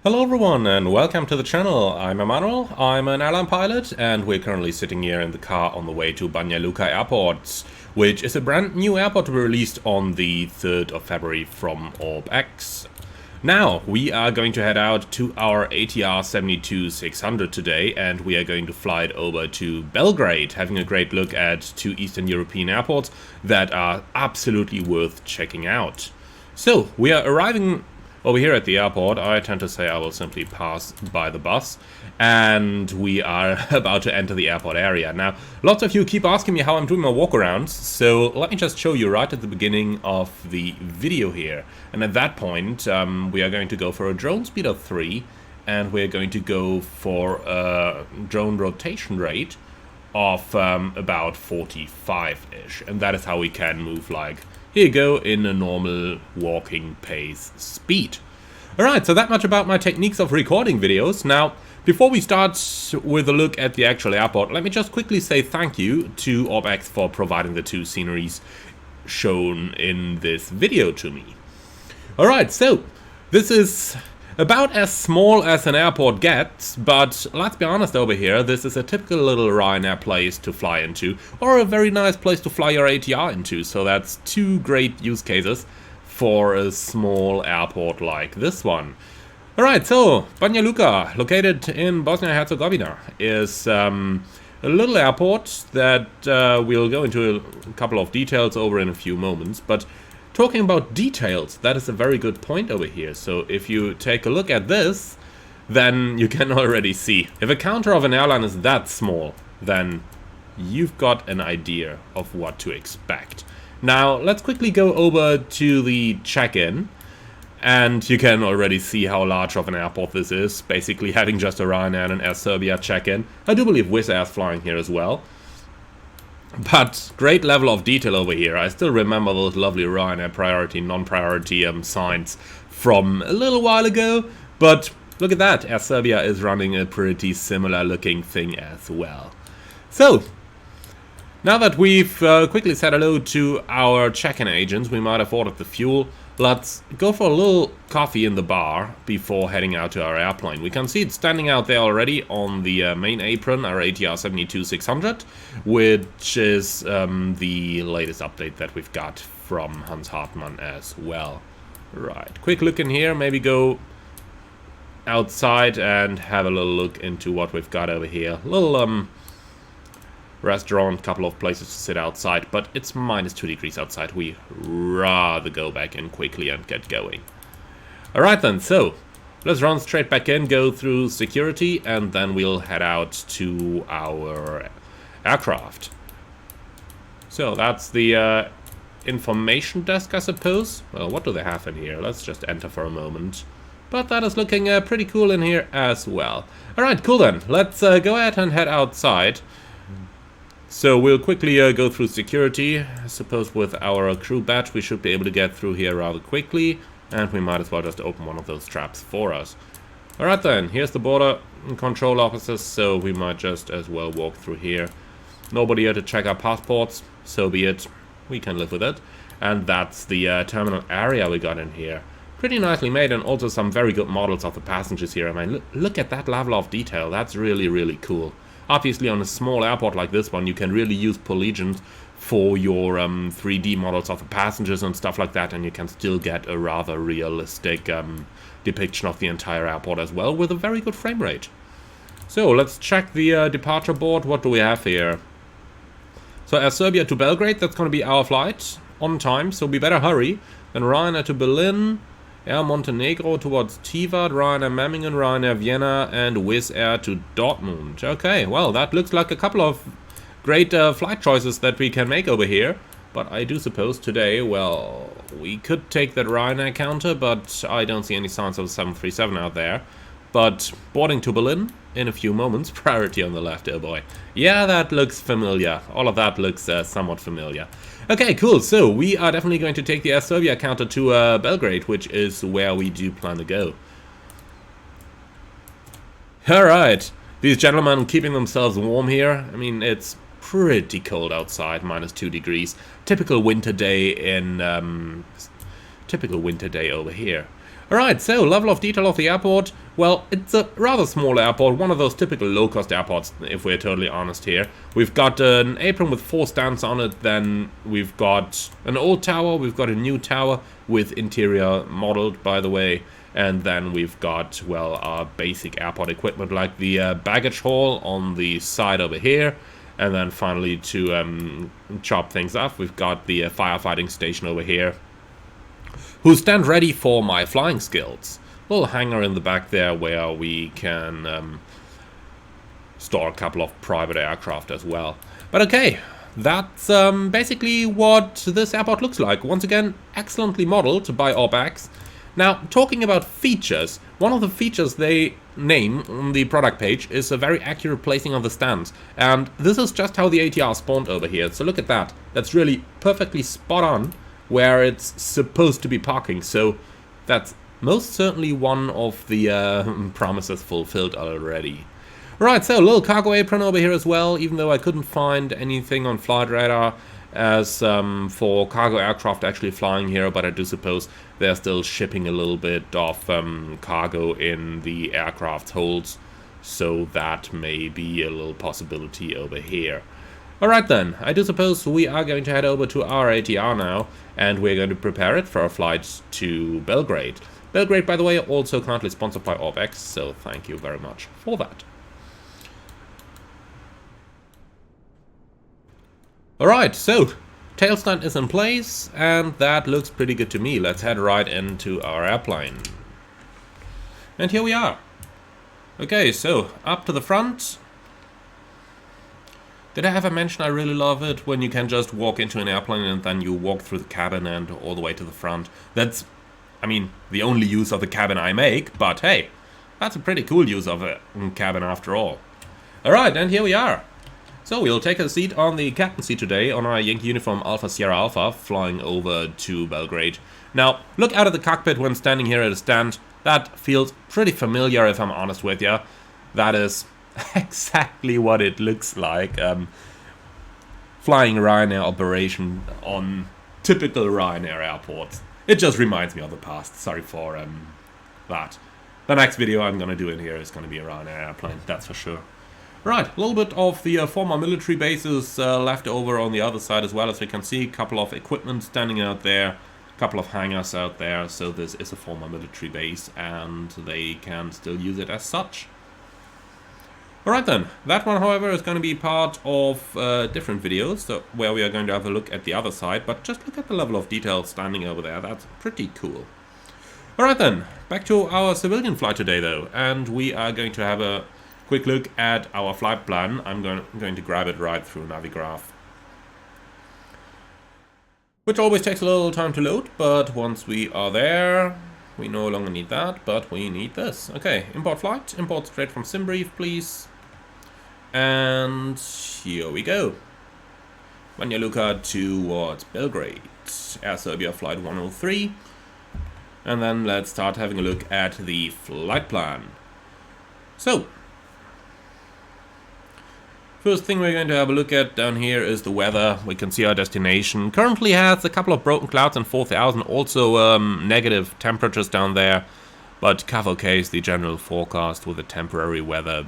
Hello everyone and welcome to the channel. I'm Emmanuel, I'm an airline pilot and we're currently sitting here in the car on the way to Banja Luka airport, which is a brand new airport to be released on the 3rd of February from ORBX. Now, we are going to head out to our ATR 72-600 today and we are going to fly it over to Belgrade, having a great look at two Eastern European airports that are absolutely worth checking out. So, we are arriving over here at the airport. I tend to say I will simply pass by the bus, and we are about to enter the airport area. Now, lots of you keep asking me how I'm doing my walkarounds, so let me just show you right at the beginning of the video here. And at that point, we are going to go for a drone speed of 3, and we're going to go for a drone rotation rate of about 45-ish, and that is how we can move like here you go, in a normal walking pace speed. Alright, so that much about my techniques of recording videos. Now, before we start with a look at the actual airport, let me just quickly say thank you to ORBX for providing the two sceneries shown in this video to me. Alright, so this is about as small as an airport gets, but let's be honest over here, this is a typical little Ryanair place to fly into, or a very nice place to fly your ATR into, so that's two great use cases for a small airport like this one. Alright, so Banja Luka, located in Bosnia-Herzegovina, is a little airport that we'll go into a couple of details over in a few moments, but talking about details, that is a very good point over here. So if you take a look at this, then you can already see. If a counter of an airline is that small, then you've got an idea of what to expect. Now, let's quickly go over to the check-in, and you can already see how large of an airport this is, basically having just a Ryanair and Air Serbia check-in. I do believe Wizz Air is flying here as well. But great level of detail over here. I still remember those lovely Ryanair priority, non-priority signs from a little while ago. But look at that, Air Serbia is running a pretty similar looking thing as well. So, now that we've quickly said hello to our check-in agents, we might have ordered the fuel. Let's go for a little coffee in the bar before heading out to our airplane. We can see it standing out there already on the main apron, our ATR 72-600, which is the latest update that we've got from Hans Hartmann as well. Right, quick look in here, maybe go outside and have a little look into what we've got over here. A little restaurant, couple of places to sit outside, but it's -2 degrees outside. We rather go back in quickly and get going. Alright then, so let's run straight back in, go through security, and then we'll head out to our aircraft. So that's the information desk, I suppose. Well, what do they have in here? Let's just enter for a moment. But that is looking pretty cool in here as well. Alright, cool then. Let's go ahead and head outside. So we'll quickly go through security. I suppose with our crew badge we should be able to get through here rather quickly, and we might as well just open one of those traps for us. Alright then, here's the border control officers, so we might just as well walk through here. Nobody here to check our passports, so be it. We can live with it. And that's the terminal area we got in here. Pretty nicely made, and also some very good models of the passengers here. I mean, look at that level of detail. That's really, really cool. Obviously, on a small airport like this one, you can really use polygons for your 3D models of the passengers and stuff like that, and you can still get a rather realistic depiction of the entire airport as well, with a very good frame rate. So, let's check the departure board. What do we have here? So, Air Serbia to Belgrade, that's going to be our flight on time, so we better hurry. Then Ryanair to Berlin, Air Montenegro towards Tivat, Ryanair Memmingen, Ryanair Vienna, and Wizz Air to Dortmund. Okay, well, that looks like a couple of great flight choices that we can make over here. But I do suppose today, well, we could take that Ryanair counter, but I don't see any signs of the 737 out there. But boarding to Berlin in a few moments, priority on the left, oh boy. Yeah, that looks familiar. All of that looks somewhat familiar. Okay, cool. So we are definitely going to take the Air Serbia counter to Belgrade, which is where we do plan to go. Alright, these gentlemen keeping themselves warm here. I mean, it's pretty cold outside, -2 degrees. Typical winter day in typical winter day over here. Alright, so level of detail of the airport. Well, it's a rather small airport, one of those typical low-cost airports, if we're totally honest here. We've got an apron with 4 stands on it, then we've got an old tower, we've got a new tower with interior modeled, by the way, and then we've got, well, our basic airport equipment like the baggage hall on the side over here. And then finally, to chop things up, we've got the firefighting station over here, who stand ready for my flying skills. Little hangar in the back there where we can store a couple of private aircraft as well. But okay, that's basically what this airport looks like. Once again, excellently modeled by ORBX. Now, talking about features, one of the features they name on the product page is a very accurate placing of the stands. And this is just how the ATR spawned over here. So look at that. That's really perfectly spot on where it's supposed to be parking. So that's most certainly one of the promises fulfilled already. Right, so a little cargo apron over here as well, even though I couldn't find anything on flight radar as for cargo aircraft actually flying here, but I do suppose they're still shipping a little bit of cargo in the aircraft holds, so that may be a little possibility over here. Alright then, I do suppose we are going to head over to our ATR now, and we're going to prepare it for a flight to Belgrade. Belgrade, by the way, also currently sponsored by ORBX, so thank you very much for that. Alright, so tail stand is in place, and that looks pretty good to me. Let's head right into our airplane. And here we are. Okay, so up to the front. Did I ever mention I really love it when you can just walk into an airplane and then you walk through the cabin and all the way to the front? That's, I mean, the only use of the cabin I make, but hey, that's a pretty cool use of a cabin after all. Alright, and here we are. So we'll take a seat on the captain's seat today on our Yankee uniform Alpha Sierra Alpha, flying over to Belgrade. Now, look out of the cockpit when standing here at a stand. That feels pretty familiar, if I'm honest with you. That is exactly what it looks like. Flying Ryanair operation on typical Ryanair airports. It just reminds me of the past. Sorry for that. The next video I'm going to do in here is going to be a Ryanair airplane, that's for sure. Right, a little bit of the former military bases left over on the other side as well, as we can see. A couple of equipment standing out there, a couple of hangars out there, so this is a former military base and they can still use it as such. Alright then, that one however is going to be part of different videos, so where we are going to have a look at the other side, but just look at the level of detail standing over there, that's pretty cool. Alright then, back to our civilian flight today though, and we are going to have a quick look at our flight plan. I'm going to grab it right through Navigraph, which always takes a little time to load, but once we are there, we no longer need that, but we need this. Okay, import flight, import straight from SimBrief, please. And here we go. Banja Luka towards Belgrade, Air Serbia flight 103. And then let's start having a look at the flight plan. So, first thing we're going to have a look at down here is the weather. We can see our destination currently has a couple of broken clouds and 4,000, also negative temperatures down there, but cover case the general forecast with the temporary weather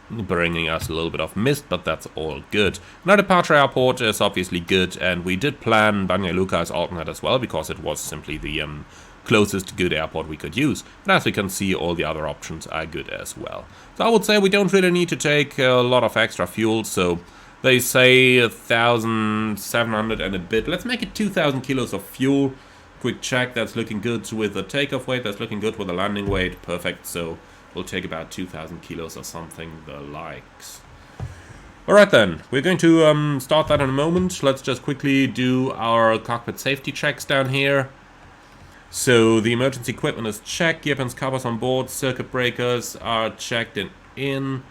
bringing us a little bit of mist, but that's all good. Now departure airport is obviously good, and we did plan Banja Luka as alternate as well, because it was simply the closest good airport we could use. And as we can see, all the other options are good as well. So I would say we don't really need to take a lot of extra fuel, so they say 1,700 and a bit. Let's make it 2,000 kilos of fuel. Quick check, that's looking good with the takeoff weight, that's looking good with the landing weight, perfect. So we'll take about 2,000 kilos or something the likes. Alright then, we're going to start that in a moment. Let's just quickly do our cockpit safety checks down here. So the emergency equipment is checked, gear pins, covers on board, circuit breakers are checked and in.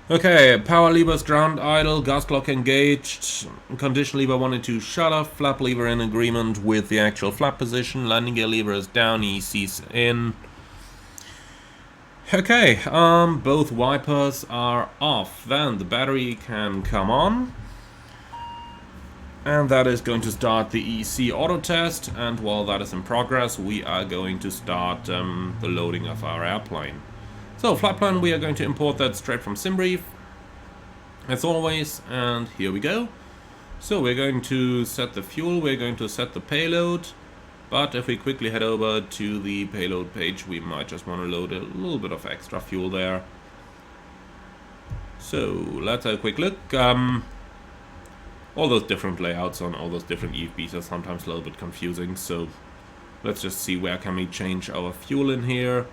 Okay, power levers ground idle, gas clock engaged, condition lever 1 and 2 shut off, flap lever in agreement with the actual flap position, landing gear lever is down, EC's in. Okay, both wipers are off, then the battery can come on. And that is going to start the EC auto test, and while that is in progress, we are going to start the loading of our airplane. So, flight plan, we are going to import that straight from SimBrief, as always, and here we go. So, we're going to set the fuel, we're going to set the payload, but if we quickly head over to the payload page, we might just want to load a little bit of extra fuel there. So, let's have a quick look. All those different layouts on all those different EFBs are sometimes a little bit confusing, so let's just see where can we change our fuel in here.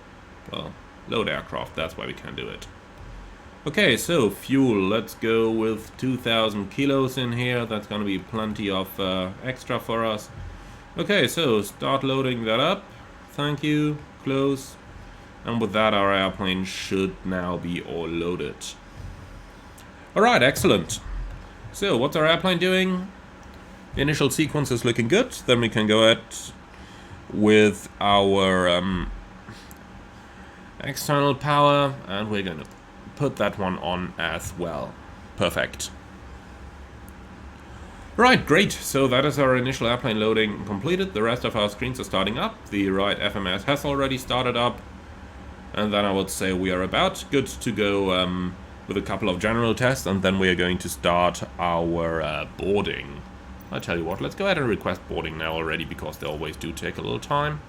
Well, load aircraft, that's why we can do it. Okay, so fuel, let's go with 2000 kilos in here. That's gonna be plenty of extra for us. Okay, so start loading that up. Thank you, close. And with that, our airplane should now be all loaded. Alright, excellent. So, what's our airplane doing? The initial sequence is looking good. Then we can go ahead with our external power, and we're going to put that one on as well. Perfect. Right, great. So that is our initial airplane loading completed. The rest of our screens are starting up. The right FMS has already started up. And then I would say we are about good to go with a couple of general tests, and then we are going to start our boarding. I tell you what, let's go ahead and request boarding now already, because they always do take a little time.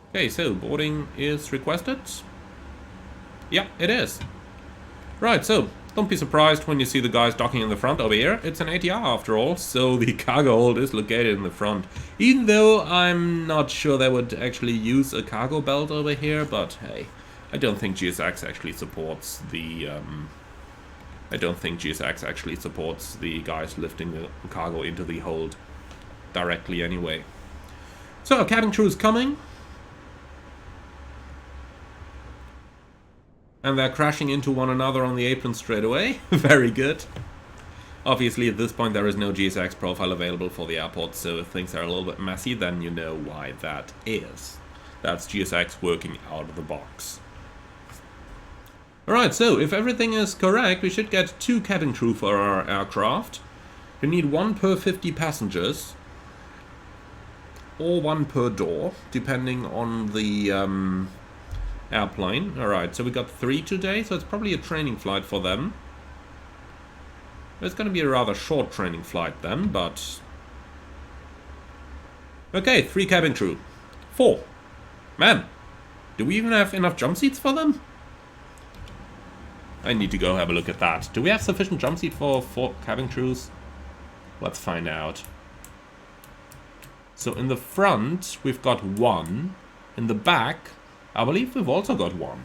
Okay, so boarding is requested. Yeah, it is. Right, so don't be surprised when you see the guys docking in the front over here. It's an ATR after all, so the cargo hold is located in the front. Even though I'm not sure they would actually use a cargo belt over here, but hey. I don't think GSX actually supports the guys lifting the cargo into the hold directly anyway. So our cabin crew is coming. And they're crashing into one another on the apron straight away. Very good. Obviously at this point there is no GSX profile available for the airport, so if things are a little bit messy, then you know why that is. That's GSX working out of the box. Alright, so if everything is correct, we should get 2 cabin crew for our aircraft. We need 1 per 50 passengers, or 1 per door, depending on the airplane. Alright, so we got 3 today, so it's probably a training flight for them. It's going to be a rather short training flight then, but... Okay, 3 cabin crew. 4. Man, do we even have enough jump seats for them? I need to go have a look at that. Do we have sufficient jump seat for 4 cabin crews? Let's find out. So in the front, we've got 1. In the back, I believe we've also got 1.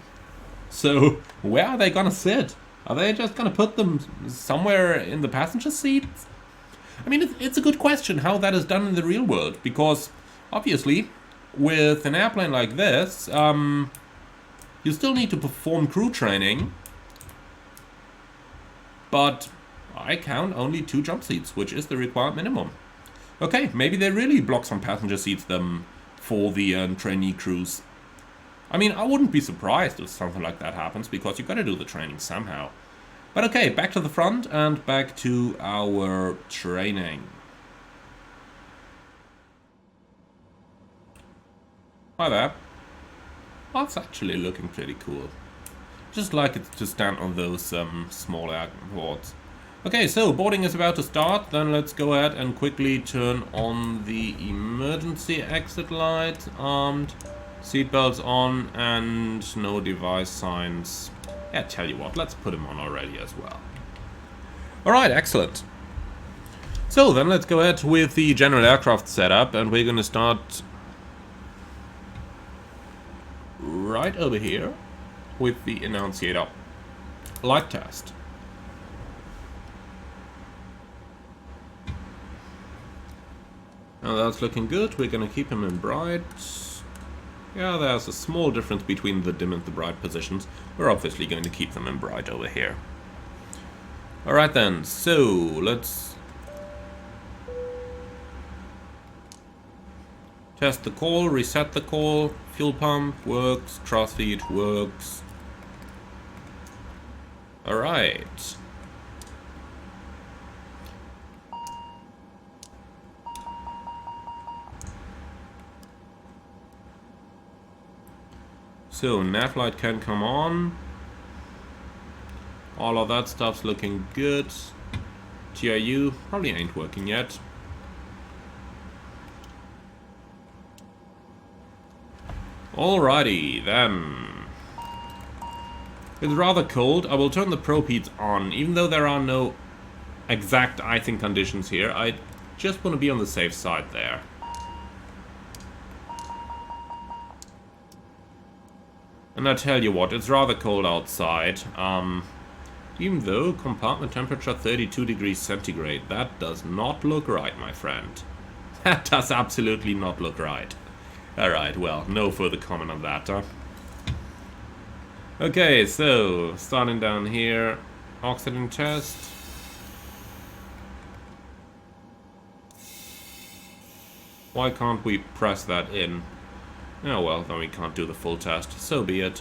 So where are they gonna sit? Are they just gonna put them somewhere in the passenger seats? I mean, it's a good question how that is done in the real world, because obviously with an airplane like this, you still need to perform crew training. But I count only 2 jump seats, which is the required minimum. Okay, maybe they really block some passenger seats for the trainee crews. I mean, I wouldn't be surprised if something like that happens, because you've got to do the training somehow. But okay, back to the front and back to our training. Hi there. That's actually looking pretty cool. Just like it to stand on those small airports. Okay, so boarding is about to start. Then let's go ahead and quickly turn on the emergency exit light. Armed, seatbelts on, and no device signs. Yeah, tell you what, let's put them on already as well. Alright, excellent. So then let's go ahead with the general aircraft setup, and we're going to start right over here with the annunciator light test. Now that's looking good. We're going to keep him in bright. Yeah, there's a small difference between the dim and the bright positions. We're obviously going to keep them in bright over here. Alright then, so let's test the call, reset the call. Fuel pump works, thrust feed works. Alright. So, nav light can come on. All of that stuff's looking good. TRU probably ain't working yet. Alrighty, then. It's rather cold. I will turn the probe heats on. Even though there are no exact icing conditions here, I just want to be on the safe side there. And I tell you what, it's rather cold outside. Even though compartment temperature 32 degrees centigrade, that does not look right, my friend. That does absolutely not look right. Alright, well, no further comment on that, huh? Okay, so, starting down here, oxygen test. Why can't we press that in? Oh well, then we can't do the full test. So be it.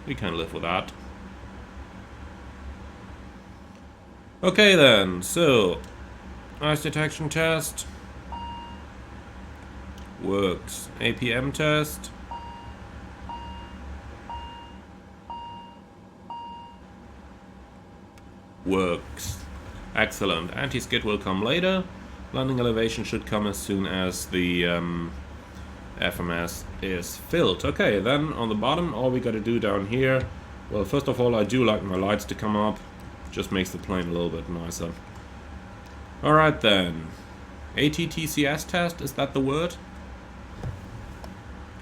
We can live with that. Okay then, so ice detection test works. APM test works. Excellent. Anti-skid will come later. Landing elevation should come as soon as the FMS is filled. Okay, then on the bottom, all we gotta do down here, well, first of all, I do like my lights to come up. Just makes the plane a little bit nicer. Alright then. ATTCS test, is that the word?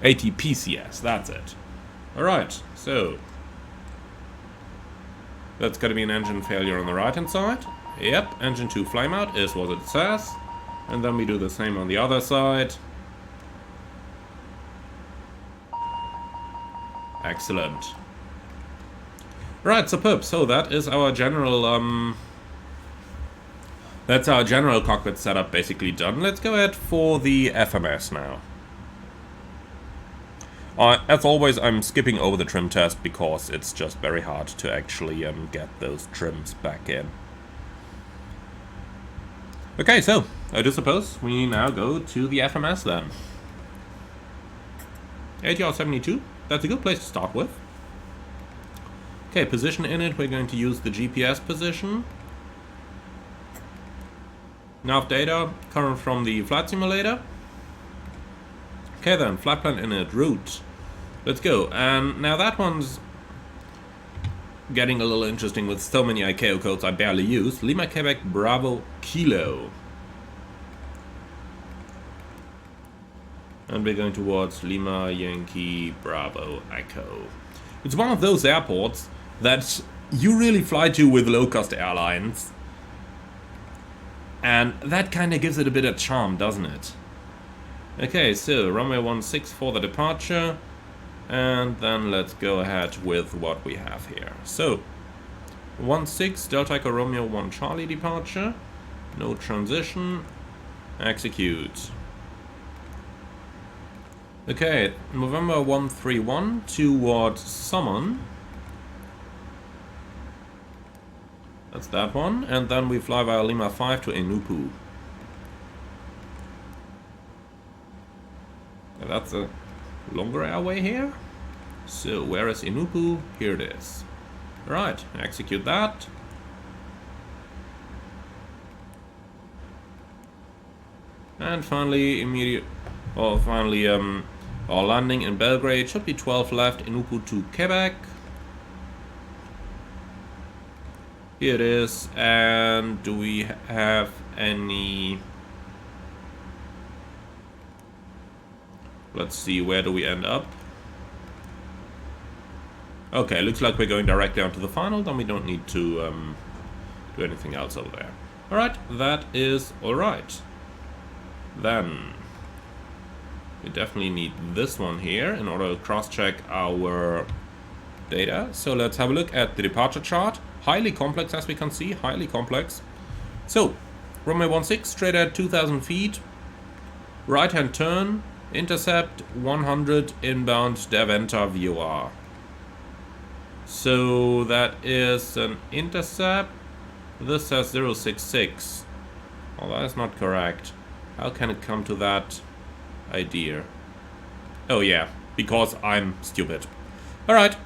ATPCS, that's it. Alright, so. That's gotta be an engine failure on the right hand side. Yep, engine 2 flame out is what it says. And then we do the same on the other side. Excellent. Right, superb. So that is our general, that's our general cockpit setup basically done. Let's go ahead for the FMS now. As always, I'm skipping over the trim test because it's just very hard to actually get those trims back in. Okay, so I do suppose we now go to the FMS then. ATR 72, that's a good place to start with. Okay, position in it, we're going to use the GPS position. Nav data, current from the flight simulator. Okay then, flight plan in it, route. Let's go. And now that one's getting a little interesting with so many ICAO codes I barely use. Lima Quebec Bravo Kilo. And we're going towards Lima Yankee Bravo Echo. It's one of those airports that you really fly to with low-cost airlines. And that kind of gives it a bit of charm, doesn't it? Okay, so runway 16 for the departure. And then let's go ahead with what we have here. So, 16 Delta Echo Romeo 1 Charlie departure. No transition. Execute. Okay, November 131 towards Summon. That's that one. And then we fly via Lima 5 to Enupu. That's a longer airway here. So, where is Enupu? Here it is. Right, execute that. And finally, our landing in Belgrade should be 12 left, Enupu to Quebec. Here it is. And do we have any... Let's see, where do we end up? Okay, looks like we're going direct down to the final, then we don't need to do anything else over there. Alright, that is alright. Then, we definitely need this one here in order to cross-check our data. So let's have a look at the departure chart. Highly complex, as we can see, highly complex. So, runway 16, straight at 2,000 feet. Right-hand turn. Intercept 100 inbound Deventer VOR. So that is an intercept. This says 066. Oh, that is not correct. How can it come to that idea? Oh yeah, because I'm stupid. Alright,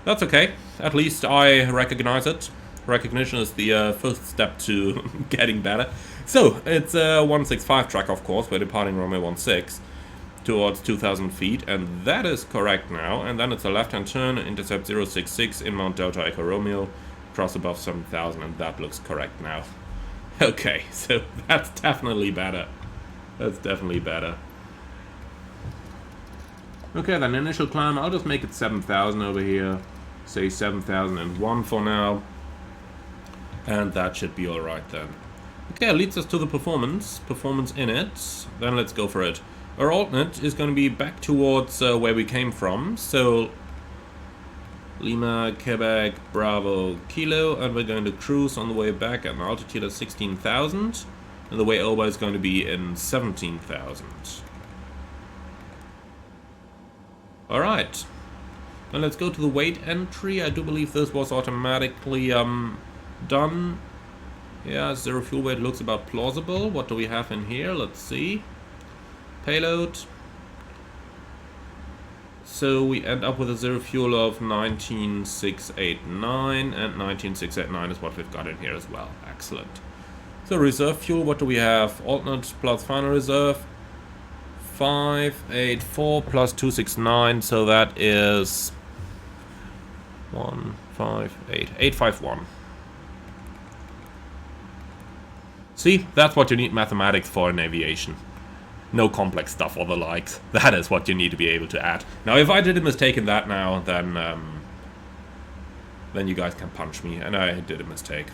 that's okay. At least I recognize it. Recognition is the first step to getting better. So, it's a 165 track, of course. We're departing runway 16 towards 2,000 feet, and that is correct now. And then it's a left-hand turn, intercept 066 in Mount Delta Echo Romeo, cross above 7,000, and that looks correct now. Okay, so that's definitely better. That's definitely better. Okay, then initial climb, I'll just make it 7,000 over here. Say 7,001 for now. And that should be alright then. Okay, leads us to the performance in it. Then let's go for it. Our alternate is going to be back towards where we came from. So, Lima, Quebec, Bravo, Kilo. And we're going to cruise on the way back at an altitude of 16,000. And the way over is going to be in 17,000. Alright. Then let's go to the weight entry. I do believe this was automatically done. Yeah, zero fuel weight looks about plausible. What do we have in here? Let's see. Payload. So we end up with a zero fuel of 19,689, and 19,689 is what we've got in here as well. Excellent. So reserve fuel, what do we have? Alternate plus final reserve. 584 plus 269, so that is 851. See, that's what you need mathematics for in aviation. No complex stuff or the likes. That is what you need to be able to add. Now, if I did a mistake in that now, then you guys can punch me, and I did a mistake.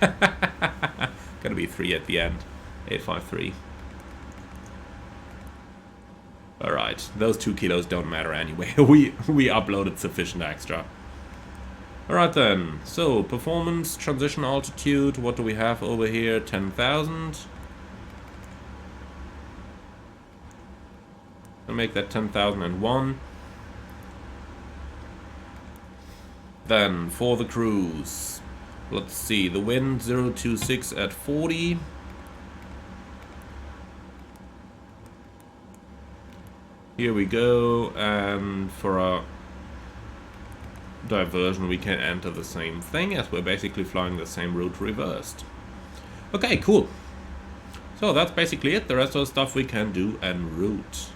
Gonna be 3 at the end. 853. Alright, those 2 kilos don't matter anyway. we uploaded sufficient extra. Alright then, so performance, transition altitude, what do we have over here? 10,000. I'll make that 10,001. Then, for the cruise, let's see, the wind 026 at 40. Here we go, and for our diversion we can enter the same thing, as we're basically flying the same route reversed. Okay, cool. So that's basically it. The rest of the stuff we can do en route.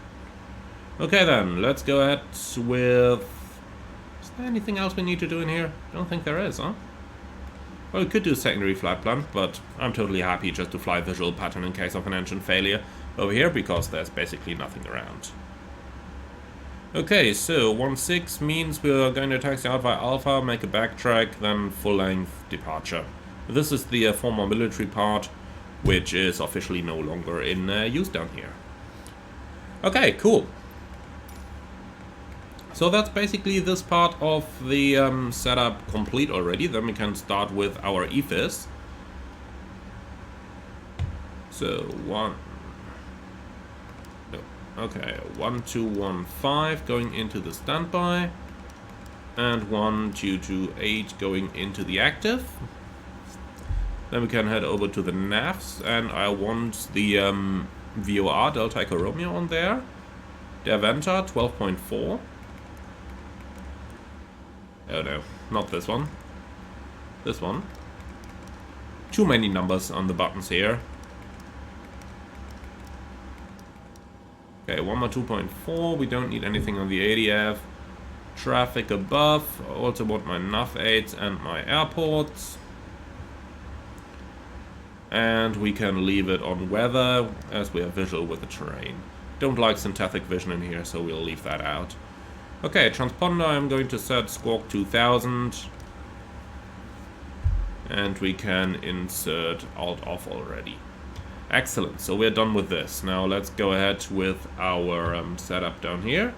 Okay then, let's go ahead with... Is there anything else we need to do in here? I don't think there is, huh? Well, we could do secondary flight plan, but I'm totally happy just to fly visual pattern in case of an engine failure over here, because there's basically nothing around. Okay, so 16 means we are going to taxi out via Alpha, make a backtrack, then full-length departure. This is the former military part, which is officially no longer in use down here. Okay, cool. So that's basically this part of the setup complete already. Then we can start with our EFIS. So 1215 going into the standby, and 1228 going into the active. Then we can head over to the NAVs, and I want the VOR Delta Echo Romeo on there. Derventa 12.4. Oh no, not this one. This one. Too many numbers on the buttons here. Okay, 102.4, we don't need anything on the ADF. Traffic above, I also want my nav aids and my airports. And we can leave it on weather, as we are visual with the terrain. Don't like synthetic vision in here, so we'll leave that out. Okay, transponder I'm going to set Squawk 2000. And we can insert Alt off already. Excellent, so we're done with this. Now let's go ahead with our setup down here.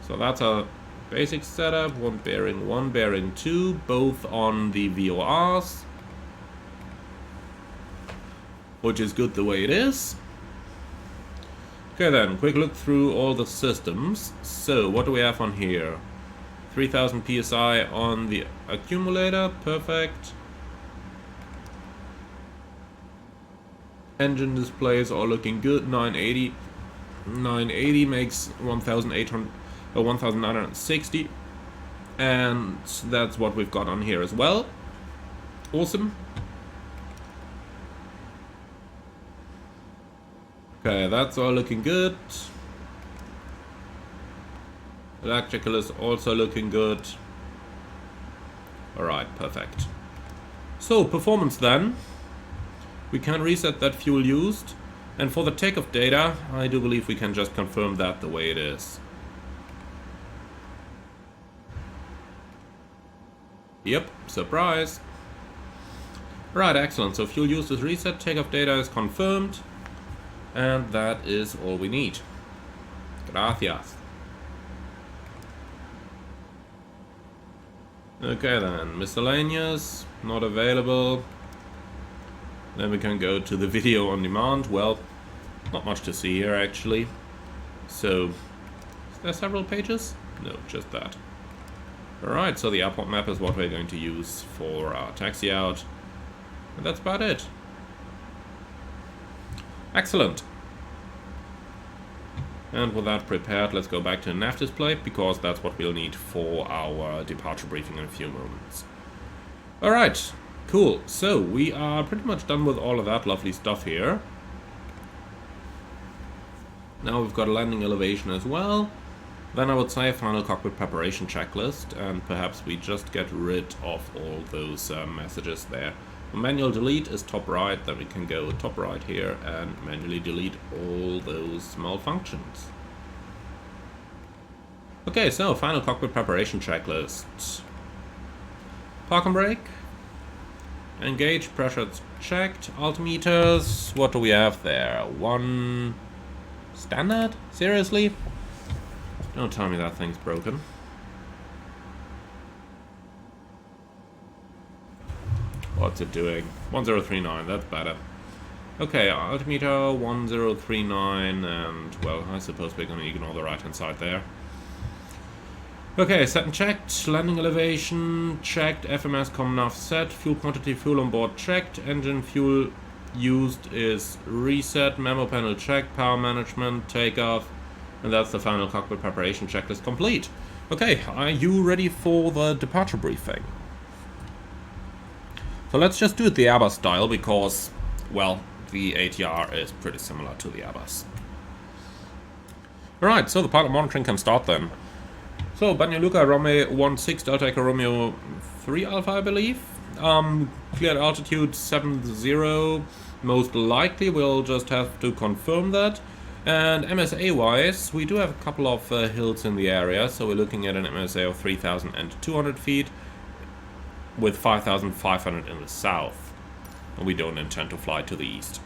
So that's a basic setup, one bearing 2, both on the VORs. Which is good the way it is. Okay then, quick look through all the systems. So, what do we have on here? 3000 PSI on the accumulator, perfect. Engine displays are looking good, 980. 980 makes 1800. 1960. And that's what we've got on here as well. Awesome. Okay, that's all looking good. Electrical is also looking good. Alright, perfect. So, performance then. We can reset that fuel used. And for the takeoff data, I do believe we can just confirm that the way it is. Yep, surprise. Right, excellent. So fuel used is reset, takeoff data is confirmed. And that is all we need. Gracias. Okay then, miscellaneous, not available. Then we can go to the video on demand. Well, not much to see here actually. So, is there several pages? No, just that. Alright, so the airport map is what we're going to use for our taxi out. And that's about it. Excellent. And with that prepared, let's go back to the nav display, because that's what we'll need for our departure briefing in a few moments. Alright, cool. So, we are pretty much done with all of that lovely stuff here. Now we've got a landing elevation as well. Then I would say a final cockpit preparation checklist, and perhaps we just get rid of all those messages there. Manual delete is top right, then we can go top right here and manually delete all those malfunctions. Okay, so final cockpit preparation checklist. Park and brake. Engage, pressure checked. Altimeters, what do we have there? One standard? Seriously? Don't tell me that thing's broken. What's it doing? 1039, that's better. Okay, altimeter 1039, and well, I suppose we're gonna ignore the right hand side there. Okay, set and checked, landing elevation checked, FMS common nav set, fuel quantity, fuel on board checked, engine fuel used is reset, memo panel checked, power management, takeoff, and that's the final cockpit preparation checklist complete. Okay, are you ready for the departure briefing? So let's just do it the Airbus style, because, well, the ATR is pretty similar to the Airbus. Alright, so the pilot monitoring can start then. So, Banja Luka, Romeo 16, Delta Echo Romeo 3 Alpha, I believe. Cleared altitude 70, most likely we'll just have to confirm that. And MSA-wise, we do have a couple of hills in the area, so we're looking at an MSA of 3,200 feet. With 5,500 in the south. And we don't intend to fly to the east.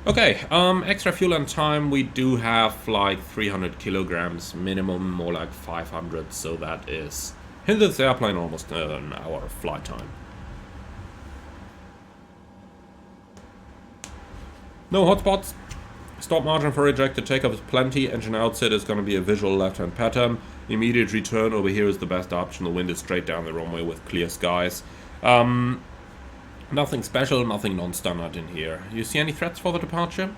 Okay, extra fuel and time, we do have like 300 kilograms minimum, more like 500, so that is in this airplane almost an hour of flight time. No hotspots. Stop margin for rejected takeoff is plenty. Engine outset is going to be a visual left-hand pattern. Immediate return over here is the best option. The wind is straight down the runway with clear skies. Nothing special, nothing non-standard in here. You see any threats for the departure?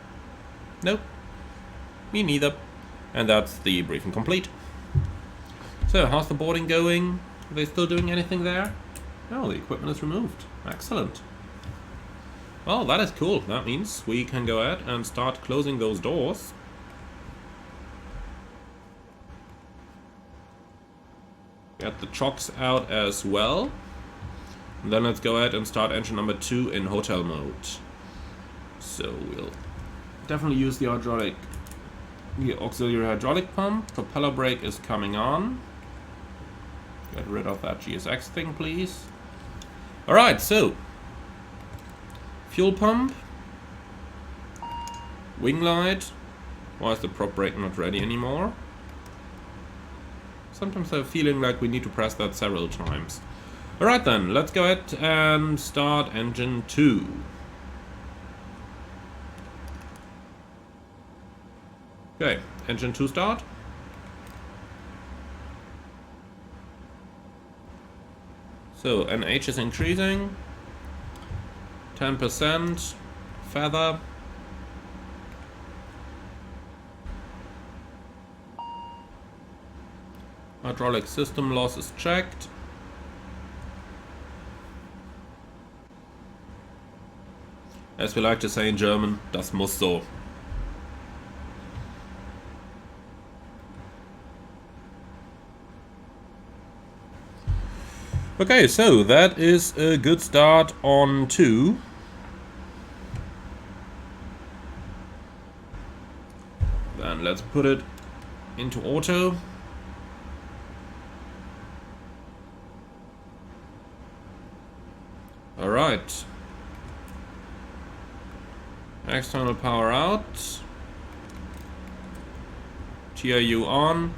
Nope. Me neither. And that's the briefing complete. So, how's the boarding going? Are they still doing anything there? Oh, the equipment is removed. Excellent. Well, that is cool. That means we can go ahead and start closing those doors. Get the chocks out as well. And then let's go ahead and start engine number 2 in hotel mode. So we'll definitely use the auxiliary hydraulic pump. Propeller brake is coming on. Get rid of that GSX thing, please. Alright, so fuel pump, wing light. Why is the prop brake not ready anymore? Sometimes I have a feeling like we need to press that several times. Alright then, let's go ahead and start engine 2. Okay, engine 2 start. So, NH is increasing. 10%. Feather. Hydraulic system loss is checked. As we like to say in German, das muss so. Okay, so that is a good start on 2. Then let's put it into auto. Alright. External power out. TRU on.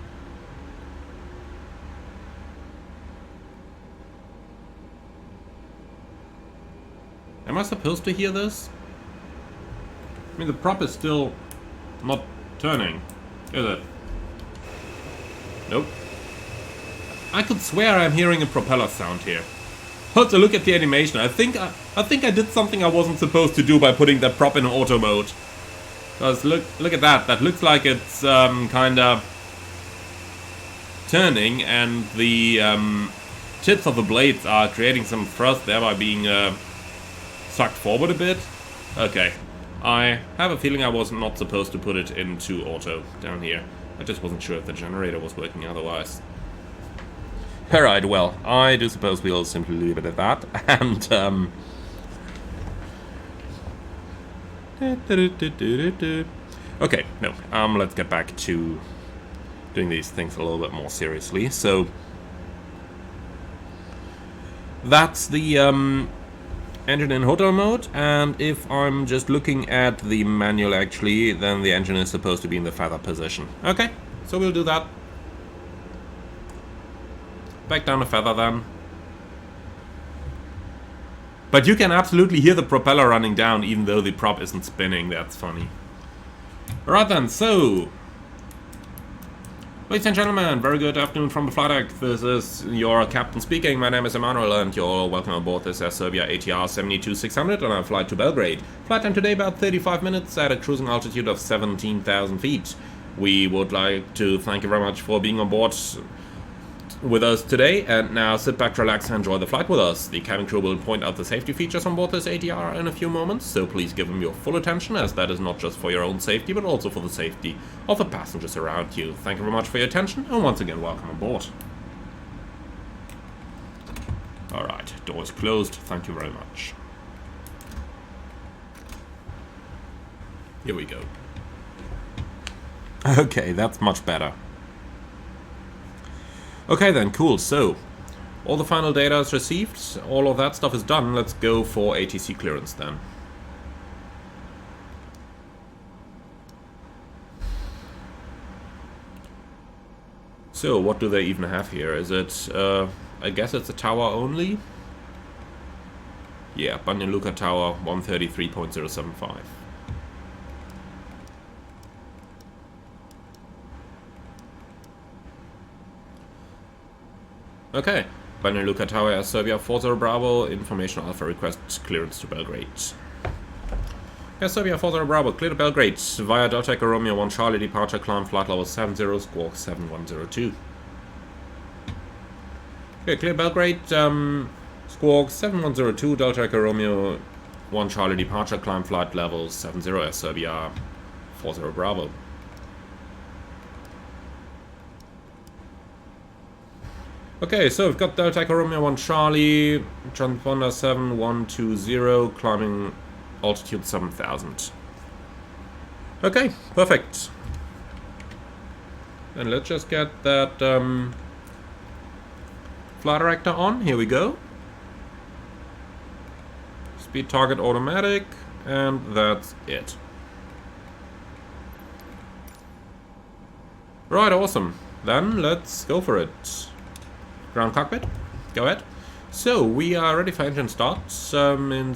Am I supposed to hear this? I mean, the prop is still not turning, is it? Nope. I could swear I'm hearing a propeller sound here. Also, look at the animation. I think I did something I wasn't supposed to do by putting that prop in auto mode. Because look at that. That looks like it's kinda turning, and the tips of the blades are creating some thrust, thereby being sucked forward a bit. Okay. I have a feeling I was not supposed to put it into auto down here. I just wasn't sure if the generator was working otherwise. Alright, well, I do suppose we'll simply leave it at that, and okay, no, let's get back to doing these things a little bit more seriously. So, that's the engine in hotel mode, and if I'm just looking at the manual actually, then the engine is supposed to be in the feather position. Okay, so we'll do that. Back down the feather then. But you can absolutely hear the propeller running down even though the prop isn't spinning. That's funny. Alright then, so ladies and gentlemen, very good afternoon from the flight deck. This is your captain speaking. My name is Emmanuel and you're welcome aboard this Air Serbia ATR 72600 on our flight to Belgrade. Flight time today about 35 minutes at a cruising altitude of 17,000 feet. We would like to thank you very much for being on board with us today, and now sit back, relax, and enjoy the flight with us. The cabin crew will point out the safety features on board this ATR in a few moments, so please give them your full attention, as that is not just for your own safety, but also for the safety of the passengers around you. Thank you very much for your attention, and once again, welcome aboard. Alright, door is closed. Thank you very much. Here we go. Okay, that's much better. Okay then, cool, so all the final data is received, all of that stuff is done. Let's go for ATC clearance then. So, what do they even have here? Is it, I guess it's a tower only? Yeah, Banja Luka tower, 133.075. Okay, Banja Luka Tower, Air Serbia 40 Bravo, information alpha request clearance to Belgrade. Air Serbia 40 Bravo, clear to Belgrade via Delta Echo Romeo 1 Charlie, departure climb flight level 70, squawk 7102. Okay, clear Belgrade, squawk 7102, Delta Echo Romeo 1 Charlie, departure climb flight level 70, Air Serbia 40 Bravo. Okay, so we've got Delta Echo Romeo 1 Charlie, transponder 7120, climbing altitude 7000. Okay, perfect. And let's just get that flight director on. Here we go. Speed target automatic, and that's it. Right, awesome. Then let's go for it. Ground cockpit, go ahead. So we are ready for engine start. In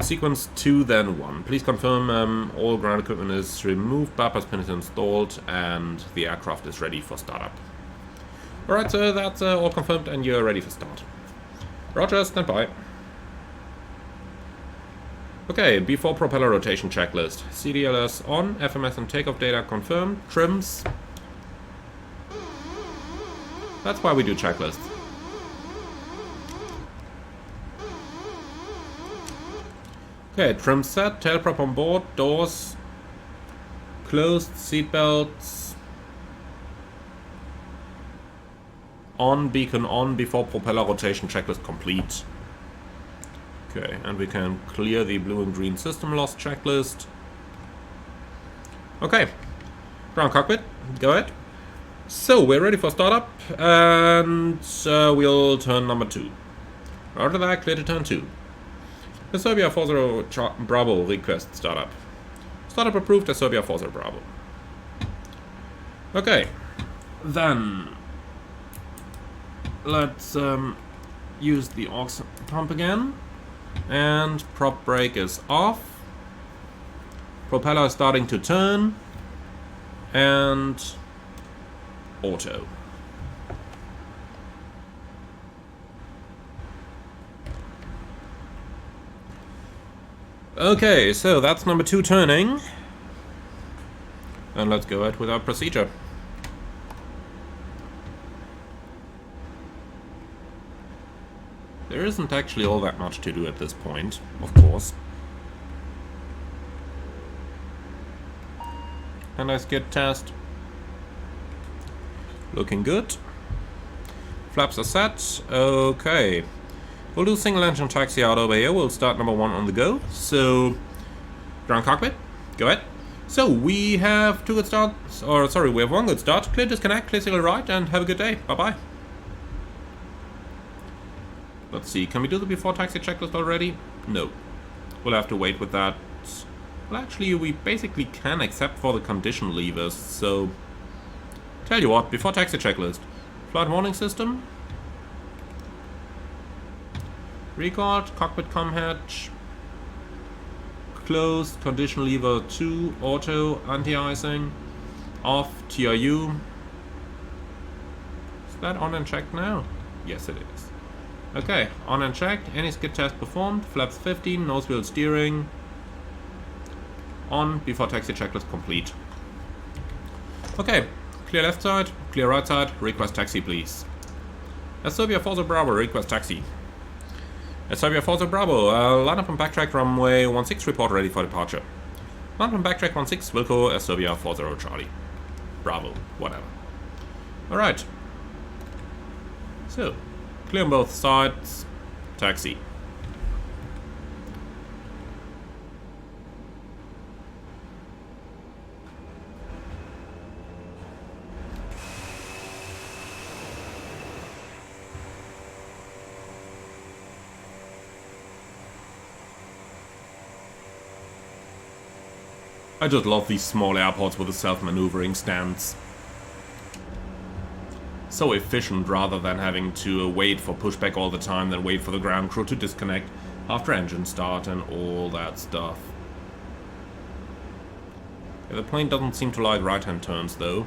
sequence 2, then 1. Please confirm all ground equipment is removed, bypass pin is installed, and the aircraft is ready for startup. Alright, so that's all confirmed, and you're ready for start. Roger, stand by. Okay, before propeller rotation checklist. CDLS on, FMS and takeoff data confirmed, trims. That's why we do checklists. Okay, trim set, tail prop on board, doors closed, seatbelts on, beacon on before propeller rotation, checklist complete. Okay, and we can clear the blue and green system loss checklist. Okay, ground cockpit, go ahead. So, we're ready for startup, and we'll turn number 2. After that, clear to turn 2. The Serbia 40 Bravo request startup. Startup approved as Serbia 40 Bravo. Okay, then let's use the aux pump again. And prop brake is off. Propeller is starting to turn. And auto. Okay, so that's number 2 turning. And let's go ahead with our procedure. There isn't actually all that much to do at this point, of course. And I skid test. Looking good. Flaps are set. Okay. We'll do single engine taxi out over here. We'll start number 1 on the go. So, ground cockpit, go ahead. So, we have 2 good starts, or sorry, we have 1 good start. Clear disconnect, clear signal right, and have a good day. Bye-bye. Let's see, can we do the before taxi checklist already? No. We'll have to wait with that. Well, actually, we basically can, except for the condition levers, so... Tell you what, before taxi checklist. Flight warning system. Record, cockpit comm hatch. Closed, condition lever 2, auto, anti-icing. Off, TRU. Is that on and checked now? Yes, it is. Okay, on and checked, any skid test performed, flaps 15, nose wheel steering, on, before taxi checklist complete. Okay, clear left side, clear right side, request taxi please. Serbia 40 Bravo, request taxi. Serbia 40 Bravo, line up and backtrack runway 16, report ready for departure. Line up and backtrack 16, Wilco, Serbia 40 Charlie. Bravo, whatever. Alright. So, clear on both sides. Taxi. I just love these small airports with the self-maneuvering stands. So efficient rather than having to wait for pushback all the time, then wait for the ground crew to disconnect after engine start and all that stuff. Yeah, the plane doesn't seem to like right-hand turns though.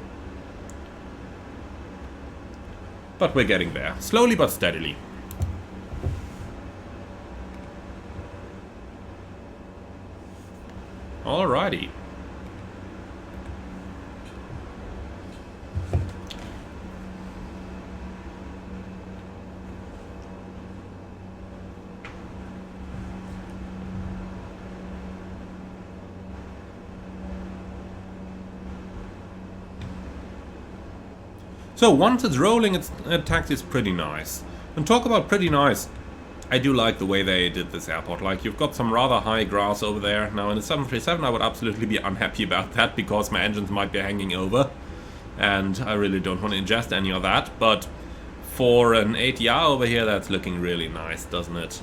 But we're getting there, slowly but steadily. Alrighty. So once it's rolling, taxi is pretty nice. And talk about pretty nice, I do like the way they did this airport. Like, you've got some rather high grass over there. Now in the 737 I would absolutely be unhappy about that, because my engines might be hanging over. And I really don't want to ingest any of that. But for an ATR over here, that's looking really nice, doesn't it?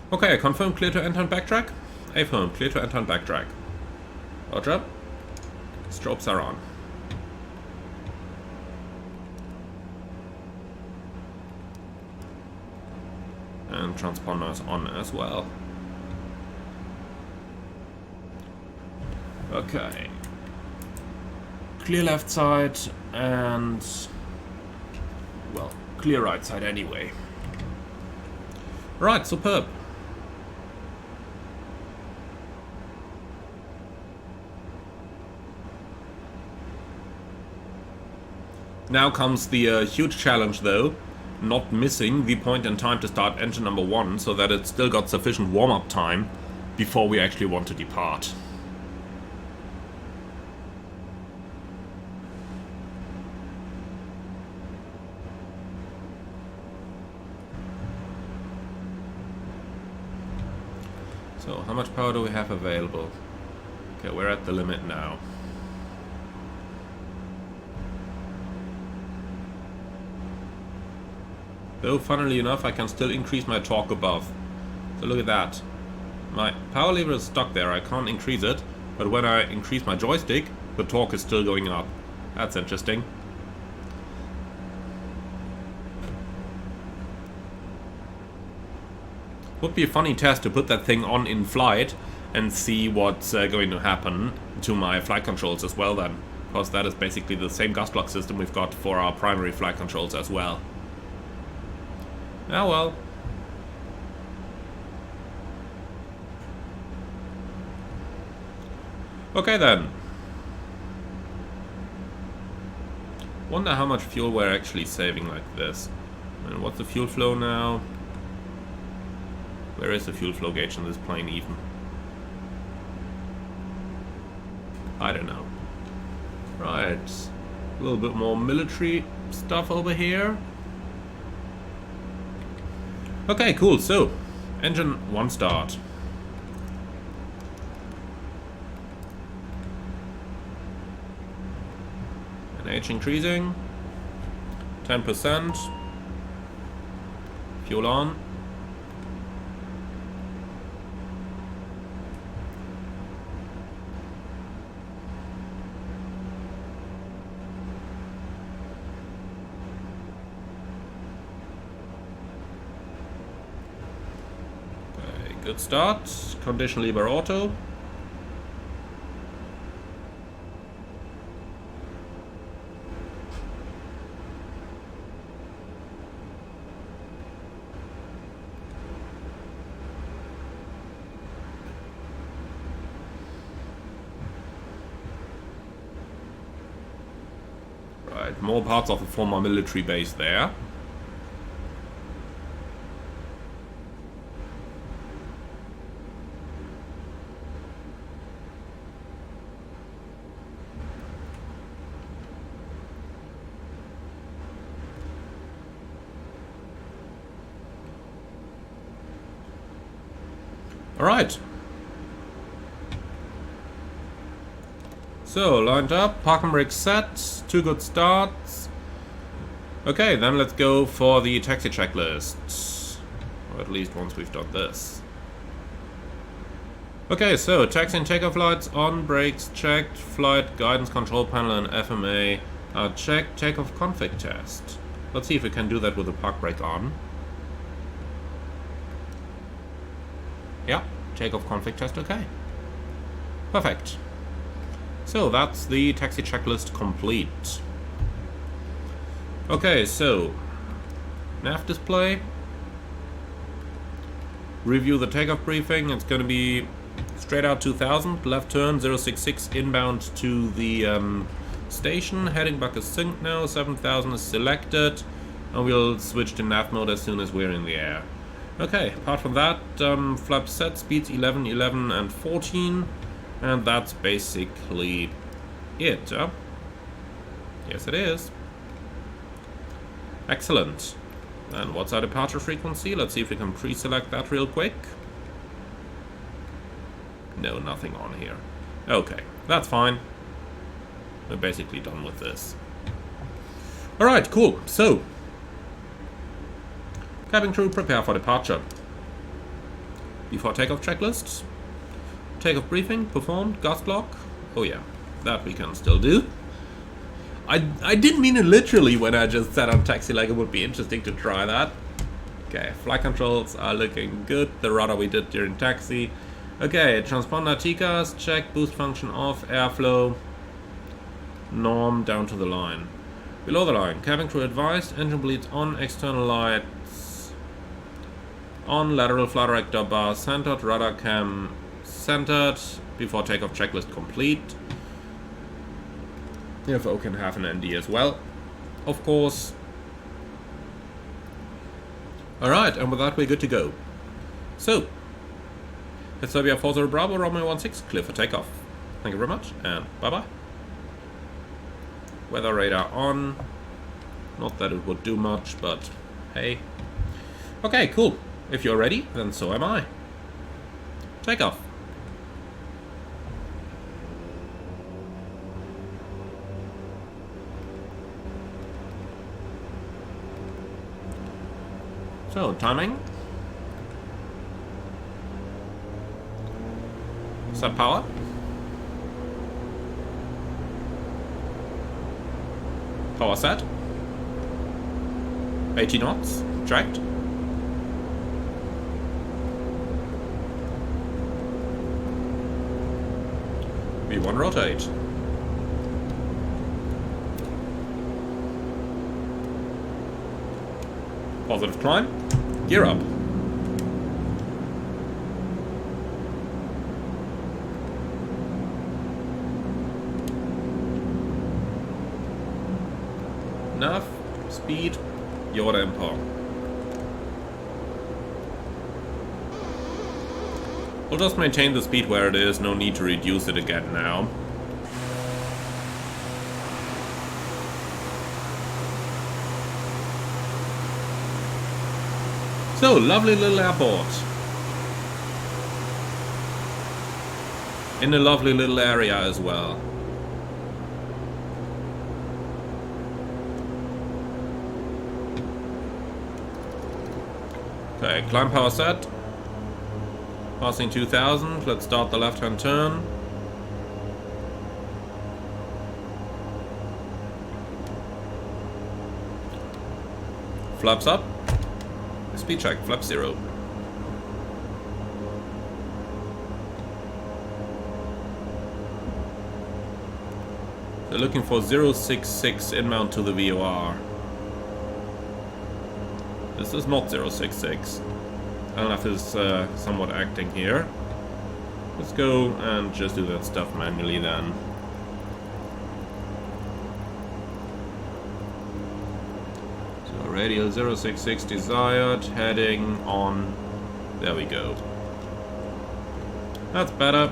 Okay, I confirm clear to enter and backtrack. Affirm clear to enter and backtrack. Roger. Strobes are on. And transponders on as well. Okay. Clear left side and... well, clear right side anyway. Right, superb. Now comes the huge challenge though, not missing the point in time to start engine number 1 so that it's still got sufficient warm-up time before we actually want to depart. So, how much power do we have available? Okay, we're at the limit now. Though, funnily enough, I can still increase my torque above. So look at that. My power lever is stuck there, I can't increase it. But when I increase my joystick, the torque is still going up. That's interesting. Would be a funny test to put that thing on in flight and see what's going to happen to my flight controls as well then. Because that is basically the same gas block system we've got for our primary flight controls as well. Ah well. Okay then. Wonder how much fuel we're actually saving like this. And what's the fuel flow now? Where is the fuel flow gauge in this plane even? I don't know. Right. A little bit more military stuff over here. Okay, cool. So, engine 1 start. NH increasing. 10%. Fuel on. Good start. Condition lever auto. Right, more parts of the former military base there. Alright. So, lined up, park and brake set, 2 good starts. Okay, then let's go for the taxi checklist. Or at least once we've done this. Okay, so taxi and takeoff lights on, brakes checked, flight guidance control panel and FMA are checked, takeoff config test. Let's see if we can do that with the park brake on. Yeah, takeoff config test okay. Perfect. So that's the taxi checklist complete. Okay, so nav display. Review the takeoff briefing. It's going to be straight out 2000, left turn 066 inbound to the station. Heading back is synced now, 7000 is selected, and we'll switch to nav mode as soon as we're in the air. Okay, apart from that, flap set, speeds 11, 11 and 14, and that's basically it. Yes it is. Excellent. And what's our departure frequency? Let's see if we can pre-select that real quick. No, nothing on here. Okay, that's fine. We're basically done with this. Alright, cool. So, cabin crew, prepare for departure. Before takeoff checklists. Takeoff briefing, performed, gas block. Oh yeah, that we can still do. I didn't mean it literally when I just said on taxi, like it would be interesting to try that. Okay, flight controls are looking good. The rudder we did during taxi. Okay, transponder TCAS, check, boost function off, airflow, norm down to the line. Below the line, cabin crew advised, engine bleeds on, external lights on, lateral flight director bar centered, rudder cam centered, before takeoff checklist complete. UFO can have an ND as well. of course. Alright, and with that we're good to go. So, it's Serbia 40 Bravo, Romeo 16, clear for takeoff. Thank you very much, and bye-bye. Weather radar on. Not that it would do much, but hey. Okay, cool. If you're ready, then so am I. Take off. So, timing. Set power. Power set. 80 knots. Tracked. V1 rotate. Positive climb. Gear up. Nav, speed, Yoda and power. We'll just maintain the speed where it is, no need to reduce it again now. So, lovely little airport. In a lovely little area as well. Okay, climb power set. Passing 2000, let's start the left-hand turn. Flaps up. Speed check, flap 0. They're looking for 066 inbound to the VOR. This is not 066. Airline is somewhat acting here. Let's go and just do that stuff manually then. So radial 066 desired, heading on. There we go. That's better.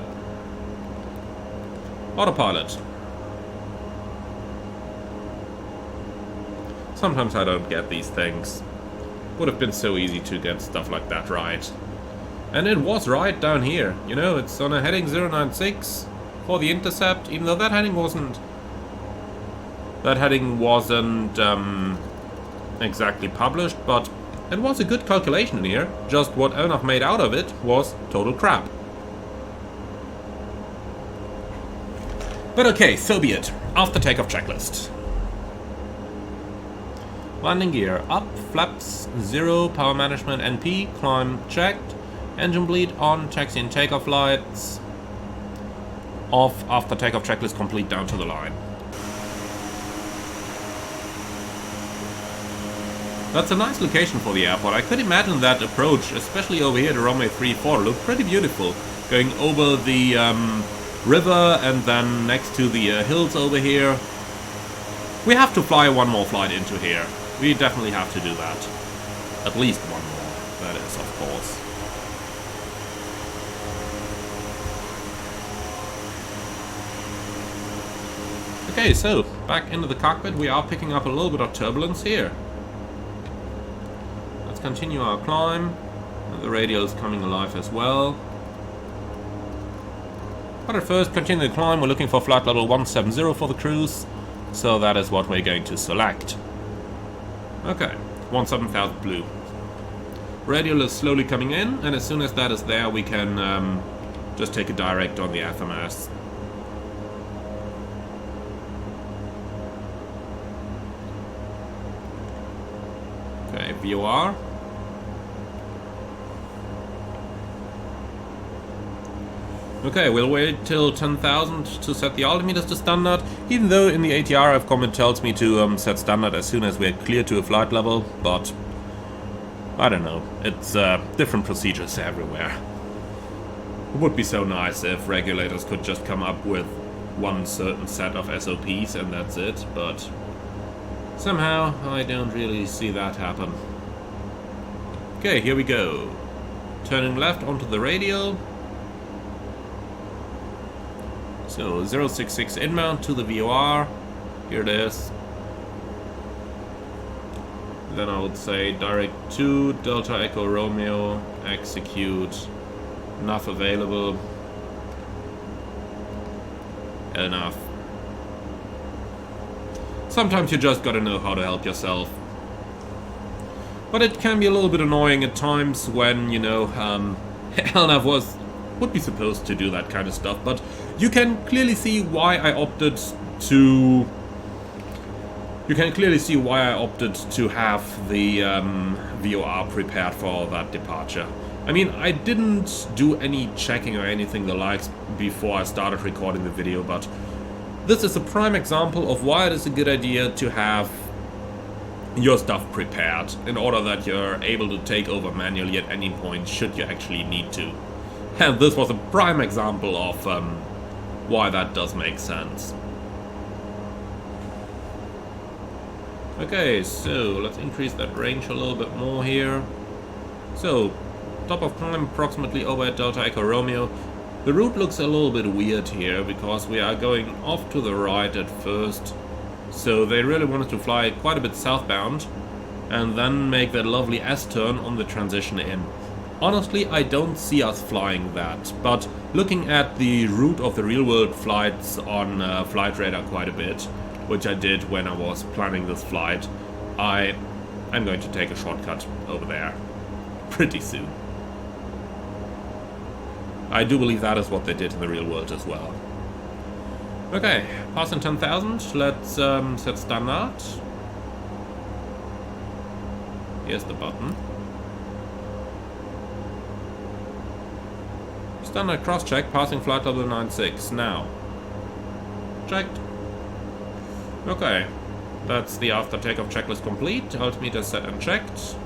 Autopilot. Sometimes I don't get these things. Would have been so easy to get stuff like that right. And it was right down here. You know, it's on a heading 096 for the intercept, even though that heading wasn't... That heading wasn't exactly published, but it was a good calculation here. Just what Elnaf made out of it was total crap. But okay, so be it. After takeoff checklist. Landing gear up, flaps 0, power management NP, climb checked, engine bleed on, taxi and takeoff lights off, after takeoff checklist complete down to the line. That's a nice location for the airport. I could imagine that approach, especially over here, the runway 34, looked pretty beautiful. Going over the river and then next to the hills over here. We have to fly one more flight into here. We definitely have to do that. At least one more, that is, of course. Okay, so, back into the cockpit, we are picking up a little bit of turbulence here. Let's continue our climb. The radial is coming alive as well. But at first, continue the climb, we're looking for flight level 170 for the cruise. So that is what we're going to select. Okay, 17,000 blue. Radial is slowly coming in, and as soon as that is there, we can just take a direct on the FMS. Okay, VOR. Okay, we'll wait till 10,000 to set the altimeters to standard, even though in the ATR comment tells me to set standard as soon as we're clear to a flight level, but I don't know, it's different procedures everywhere. It would be so nice if regulators could just come up with one certain set of SOPs and that's it, but Somehow, I don't really see that happen. Okay, here we go. Turning left onto the radial. So 066 inbound to the VOR. Here it is. Then I would say direct to Delta Echo Romeo. Execute. Enough available. Enough. Sometimes you just gotta know how to help yourself. But it can be a little bit annoying at times when, you know, LNAV would be supposed to do that kind of stuff, but you can clearly see why I opted to... You can clearly see why I opted to have the VOR prepared for that departure. I mean, I didn't do any checking or anything the likes before I started recording the video, but this is a prime example of why it is a good idea to have your stuff prepared in order that you're able to take over manually at any point should you actually need to. And this was a prime example of why that does make sense. Okay, so let's increase that range a little bit more here. So, top of climb approximately over at Delta Echo Romeo. The route looks a little bit weird here because we are going off to the right at first. So they really wanted to fly quite a bit southbound and then make that lovely S-turn on the transition in. Honestly, I don't see us flying that, but looking at the route of the real-world flights on Flight Radar quite a bit, which I did when I was planning this flight, I'm going to take a shortcut over there pretty soon. I do believe that is what they did in the real world as well. Okay, passing 10,000, let's set standard. Here's the button. Standard cross-check, passing flight level 96, now. Checked. Okay, that's the after takeoff checklist complete, altimeter set and checked.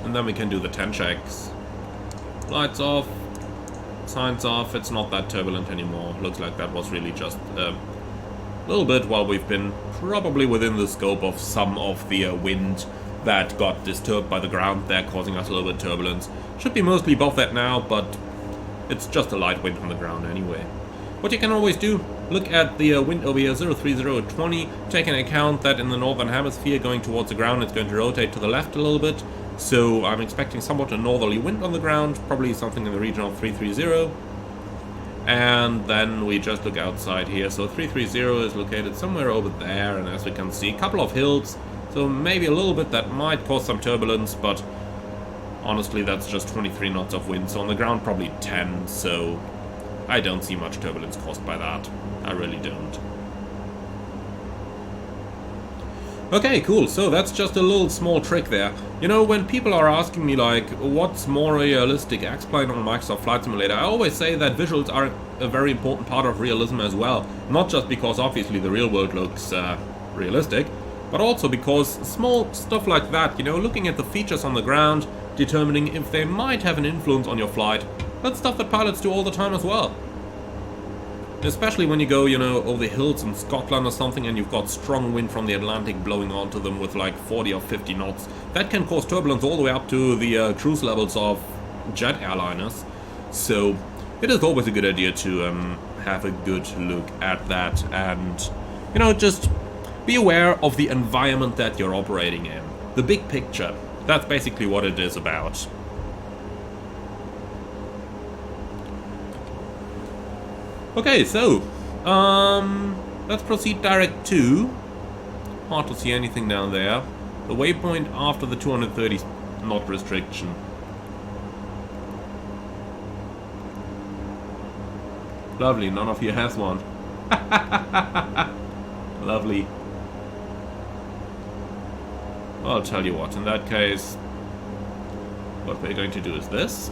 And then we can do the 10 checks. Lights off, signs off, it's not that turbulent anymore. Looks like that was really just a little bit while we've been probably within the scope of some of the wind that got disturbed by the ground there, causing us a little bit of turbulence. Should be mostly above that now, but it's just a light wind from the ground anyway. What you can always do, look at the wind over here, 03020, take into account that in the northern hemisphere going towards the ground it's going to rotate to the left a little bit. So I'm expecting somewhat a northerly wind on the ground, probably something in the region of 330. And then we just look outside here. So 330 is located somewhere over there, and as we can see, a couple of hills. So maybe a little bit that might cause some turbulence, but honestly that's just 23 knots of wind. So on the ground probably 10, so I don't see much turbulence caused by that. I really don't. Okay, cool, so that's just a little small trick there. You know, when people are asking me like, what's more realistic, X-Plane or Microsoft Flight Simulator, I always say that visuals are a very important part of realism as well. Not just because obviously the real world looks realistic, but also because small stuff like that, you know, looking at the features on the ground, determining if they might have an influence on your flight, that's stuff that pilots do all the time as well. Especially when you go, you know, over the hills in Scotland or something and you've got strong wind from the Atlantic blowing onto them with like 40 or 50 knots. That can cause turbulence all the way up to the cruise levels of jet airliners. So it is always a good idea to have a good look at that and, you know, just be aware of the environment that you're operating in. The big picture. That's basically what it is about. Okay, so, let's proceed direct to, hard to see anything down there, the waypoint after the 230 knot restriction. Lovely, none of you has one. Lovely. I'll tell you what, in that case, what we're going to do is this.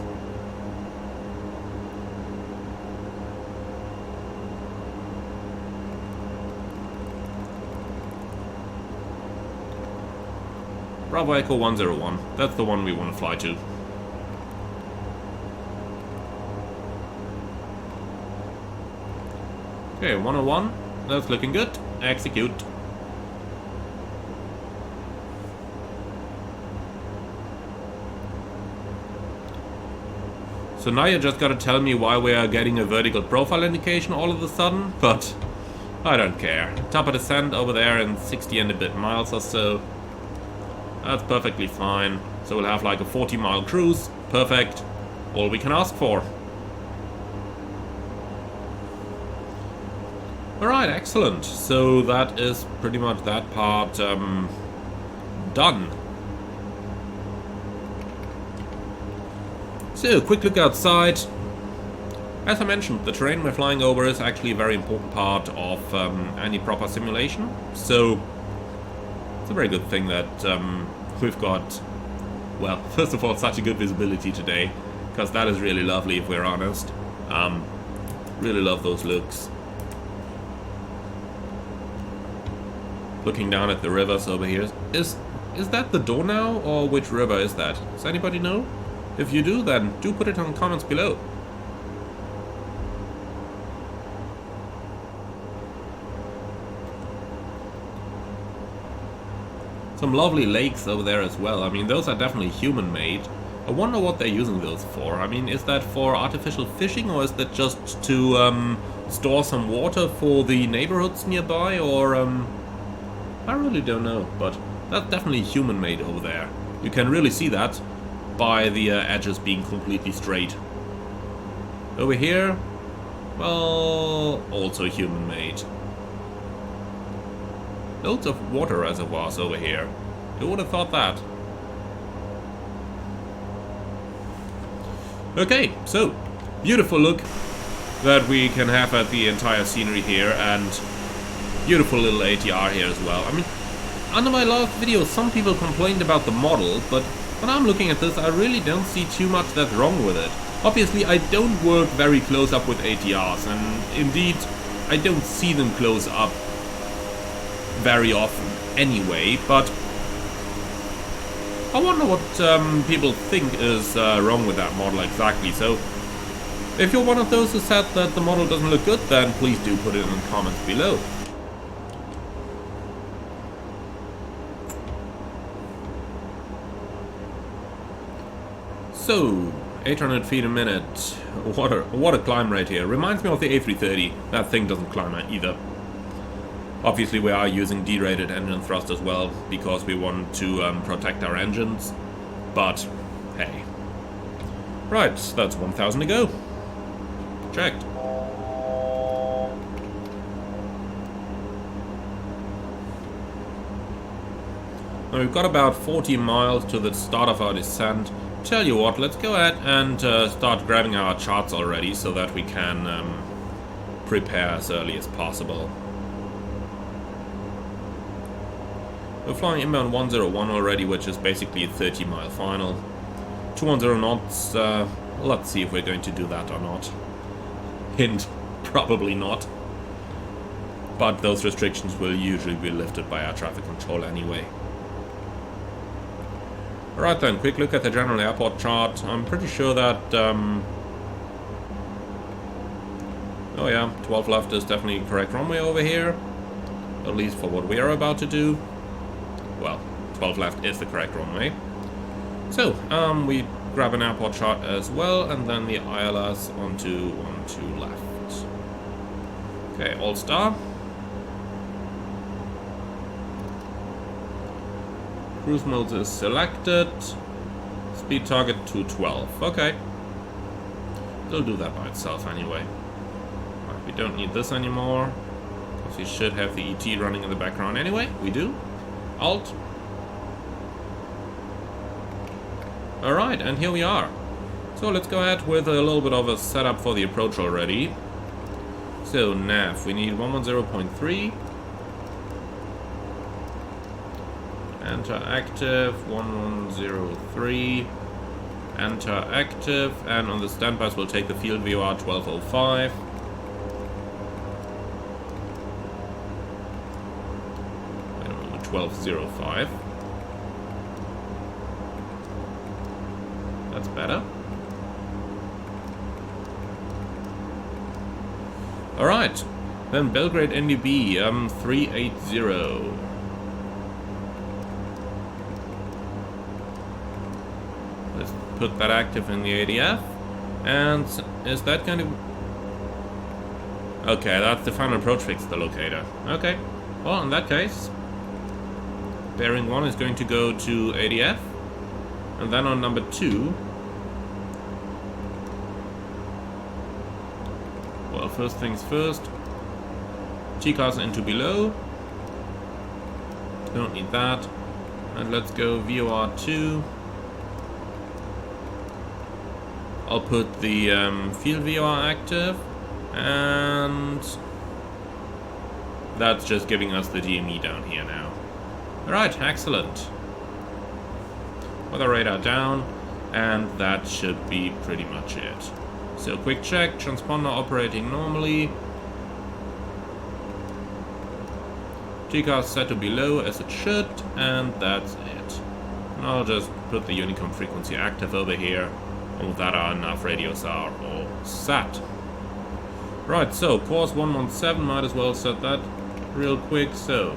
Bravo Echo 101. That's the one we want to fly to. Okay, 101. That's looking good. Execute. So now you just gotta tell me why we are getting a vertical profile indication all of a sudden, but I don't care. Top of descent over there in 60 and a bit miles or so. That's perfectly fine. So we'll have like a 40-mile cruise. Perfect. All we can ask for. Alright, excellent. So that is pretty much that part done. So, quick look outside. As I mentioned, the terrain we're flying over is actually a very important part of any proper simulation. So, it's a very good thing that we've got, well, first of all, such a good visibility today, because that is really lovely if we're honest. Really love those looks. Looking down at the rivers over here. Is that the Donau, or which river is that? Does anybody know? If you do, then do put it in the comments below. Some lovely lakes over there as well. I mean, those are definitely human-made. I wonder what they're using those for. I mean, is that for artificial fishing, or is that just to store some water for the neighborhoods nearby, or I really don't know, but that's definitely human-made over there. You can really see that by the edges being completely straight. Over here, well, also human-made. Loads of water reservoirs over here. Who would have thought that? Okay, so, beautiful look that we can have at the entire scenery here, and beautiful little ATR here as well. I mean, under my last video, some people complained about the model, but when I'm looking at this, I really don't see too much that's wrong with it. Obviously, I don't work very close up with ATRs, and indeed, I don't see them close up very often anyway, but I wonder what people think is wrong with that model exactly. So, if you're one of those who said that the model doesn't look good, then please do put it in the comments below. So, 800 feet a minute. What a climb rate here. Reminds me of the A330. That thing doesn't climb either. Obviously, we are using derated engine thrust as well, because we want to protect our engines. But, hey. Right, that's 1,000 to go. Checked. Now we've got about 40 miles to the start of our descent. Tell you what, let's go ahead and start grabbing our charts already so that we can prepare as early as possible. We're flying inbound 101 already, which is basically a 30-mile final. 210 knots, let's see if we're going to do that or not. Hint, probably not. But those restrictions will usually be lifted by our traffic control anyway. Alright then, quick look at the general airport chart. I'm pretty sure that, oh yeah, 12 left is definitely correct runway over here. At least for what we are about to do. Well, 12 left is the correct runway. So, we grab an airport chart as well, and then the ILS onto 12 left. Okay, all star. Cruise mode is selected. Speed target 212. Okay. It'll do that by itself anyway. Right, we don't need this anymore, because we should have the ET running in the background anyway. We do. Alt. Alright, and here we are. So let's go ahead with a little bit of a setup for the approach already. So nav, we need 110.3. Enter active, 1103. Enter active, and on the standbys we'll take the field VOR 1205. Wait a moment, 1205. That's better. Alright, then Belgrade NDB 380. Let's put that active in the ADF. And is that going to... Okay, that's the final approach fix, the locator. Okay, well, in that case, bearing 1 is going to go to ADF. And then on number 2... Well, first things first. TCAS into below. Don't need that. And let's go VOR 2. I'll put the field VOR active. And that's just giving us the DME down here now. Alright, excellent. Weather radar down. And that should be pretty much it. So quick check, transponder operating normally. TCAS set to below as it should, and that's it. And I'll just put the Honeycomb frequency active over here, and with that our nav radios are all set. Right, so course 117, might as well set that real quick. So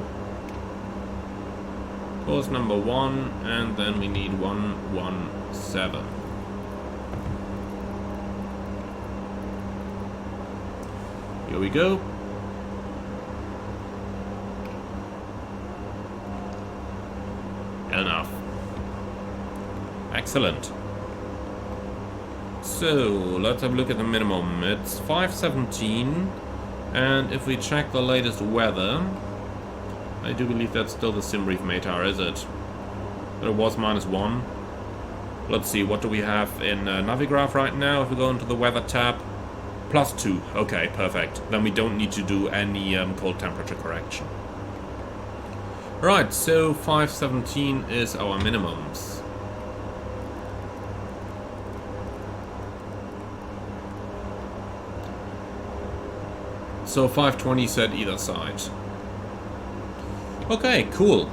course number 1, and then we need 117. Here we go. Enough. Excellent. So, let's have a look at the minimum. It's 517, and if we check the latest weather, I do believe that's still the SimBrief METAR, is it? But it was -1. Let's see, what do we have in Navigraph right now? If we go into the weather tab, +2. Okay, perfect. Then we don't need to do any cold temperature correction. Right, so 517 is our minimums. So 520 set either side. Okay, cool.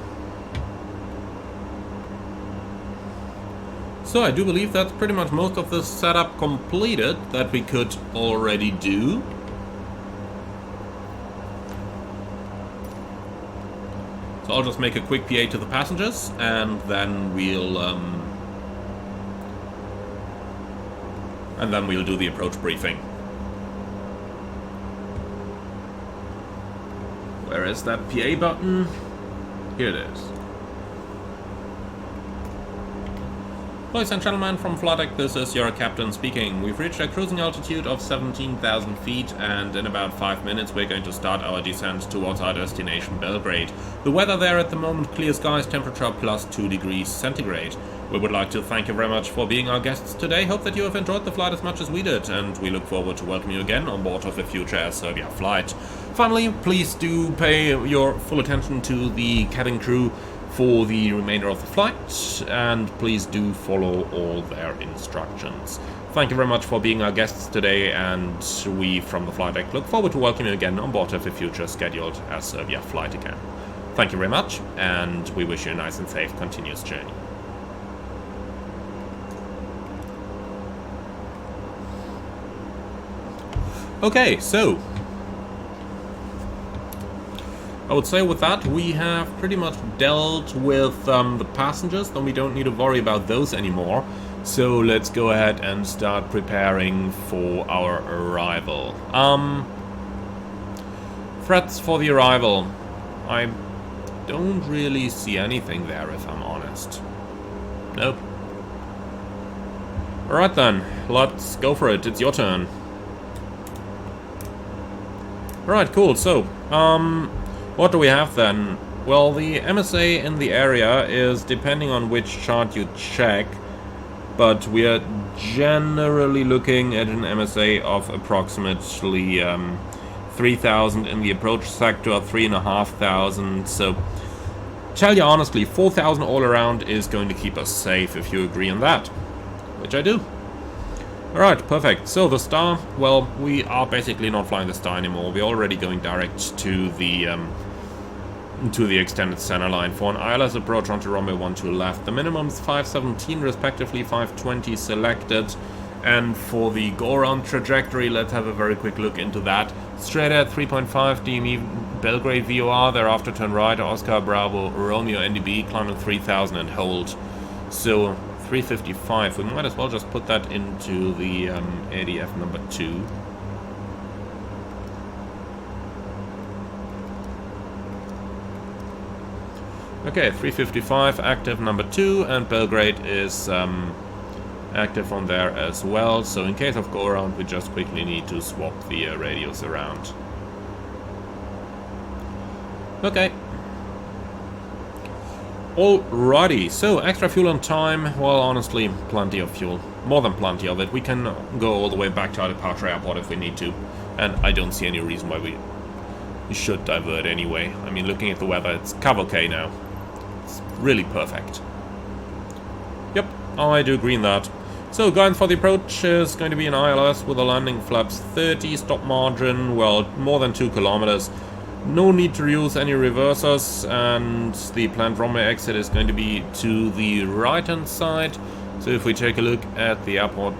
So I do believe that's pretty much most of the setup completed that we could already do. So I'll just make a quick PA to the passengers, and then we'll do the approach briefing. Where is that PA button? Here it is. Ladies and gentlemen, from Flight this is your captain speaking. We've reached a cruising altitude of 17,000 feet, and in about 5 minutes we're going to start our descent towards our destination, Belgrade. The weather there at the moment, clear skies, temperature +2 degrees centigrade. We would like to thank you very much for being our guests today. Hope that you have enjoyed the flight as much as we did, and we look forward to welcoming you again on board of a future Air Serbia flight. Finally, please do pay your full attention to the cabin crew for the remainder of the flight, and please do follow all their instructions. Thank you very much for being our guests today, and we from the flight deck look forward to welcoming you again on board of a future scheduled Air Serbia flight again. Thank you very much, and we wish you a nice and safe continuous journey. Okay, so I would say with that we have pretty much dealt with the passengers, then we don't need to worry about those anymore. So let's go ahead and start preparing for our arrival. Threats for the arrival. I don't really see anything there, if I'm honest. Nope. Alright then, let's go for it, it's your turn. Alright, cool, so, what do we have then? Well, the MSA in the area is depending on which chart you check, but we are generally looking at an MSA of approximately 3,000 in the approach sector, 3,500. So, tell you honestly, 4,000 all around is going to keep us safe if you agree on that, which I do. Alright, perfect. So the Star, well, we are basically not flying the Star anymore. We're already going direct to the extended center line for an ILS approach onto Romeo 12 left. The minimum's 517, respectively 520 selected. And for the go-around trajectory, let's have a very quick look into that. Straight at 3.5 DME Belgrade VOR, thereafter turn right, Oscar Bravo Romeo NDB, climbing 3000 and hold. So 355. We might as well just put that into the ADF number 2. Okay, 355 active number 2, and Belgrade is active on there as well. So in case of go around, we just quickly need to swap the radios around. Okay. Alrighty, so extra fuel on time. Well, honestly, plenty of fuel. More than plenty of it. We can go all the way back to our departure airport if we need to. And I don't see any reason why we should divert anyway. I mean, looking at the weather, it's okay now. It's really perfect. Yep, I do agree on that. So, guidance for the approach is going to be an ILS with a landing flaps 30, stop margin, well, more than 2 kilometers. No need to use any reversers, and the planned runway exit is going to be to the right hand side. So if we take a look at the airport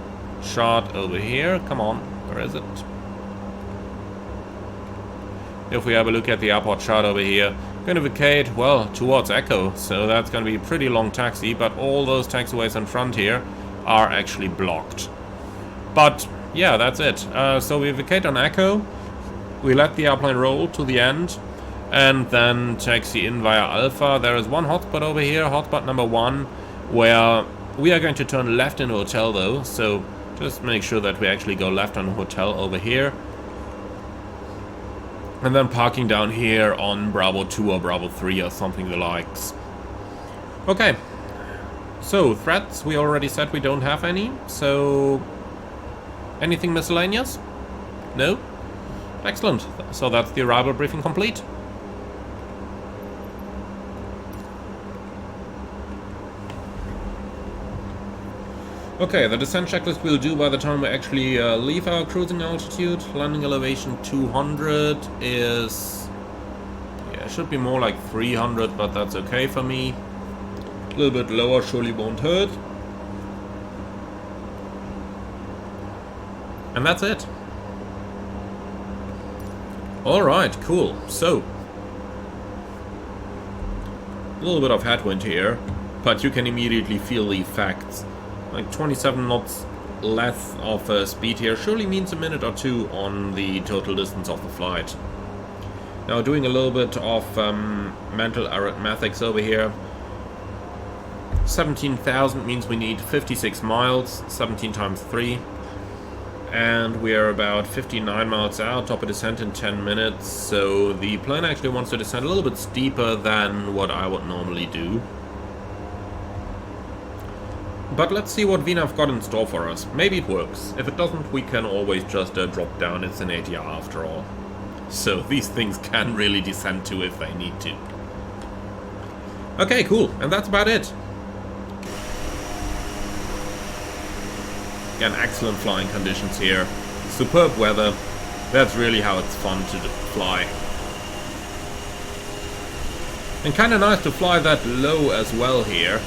chart over here, come on, where is it? If we have a look at the airport chart over here, going to vacate, well, towards Echo, so that's going to be a pretty long taxi, but all those taxiways in front here are actually blocked. But yeah, that's it. So we vacate on Echo. We let the airplane roll to the end, and then taxi in via Alpha. There is one hotspot over here, hotspot number 1, where we are going to turn left in hotel though, so just make sure that we actually go left on hotel over here. And then parking down here on Bravo 2 or Bravo 3 or something the likes. Okay, so threats, we already said we don't have any, so anything miscellaneous? No? Excellent. So that's the arrival briefing complete. Okay, the descent checklist we'll do by the time we actually leave our cruising altitude. Landing elevation 200 is... yeah, it should be more like 300, but that's okay for me. A little bit lower surely won't hurt. And that's it. Alright, cool. So, a little bit of headwind here, but you can immediately feel the effects. Like 27 knots less of speed here surely means a minute or 2 on the total distance of the flight. Now doing a little bit of mental arithmetics over here. 17,000 means we need 56 miles, 17 times 3. And we are about 59 miles out, top of descent in 10 minutes, so the plane actually wants to descend a little bit steeper than what I would normally do. But let's see what VNAV got in store for us. Maybe it works. If it doesn't, we can always just drop down. It's an ATR after all. So these things can really descend to if they need to. Okay, cool. And that's about it. Again, excellent flying conditions here. Superb weather. That's really how it's fun to fly. And kind of nice to fly that low as well here.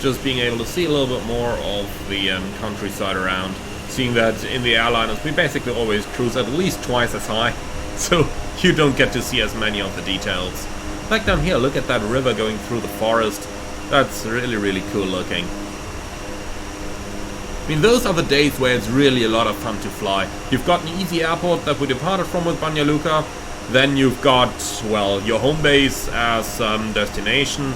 Just being able to see a little bit more of the countryside around. Seeing that in the airliners we basically always cruise at least twice as high. So you don't get to see as many of the details. Like down here, look at that river going through the forest. That's really, really cool looking. I mean, those are the days where it's really a lot of fun to fly. You've got an easy airport that we departed from with Banja Luka. Then you've got, well, your home base as destination.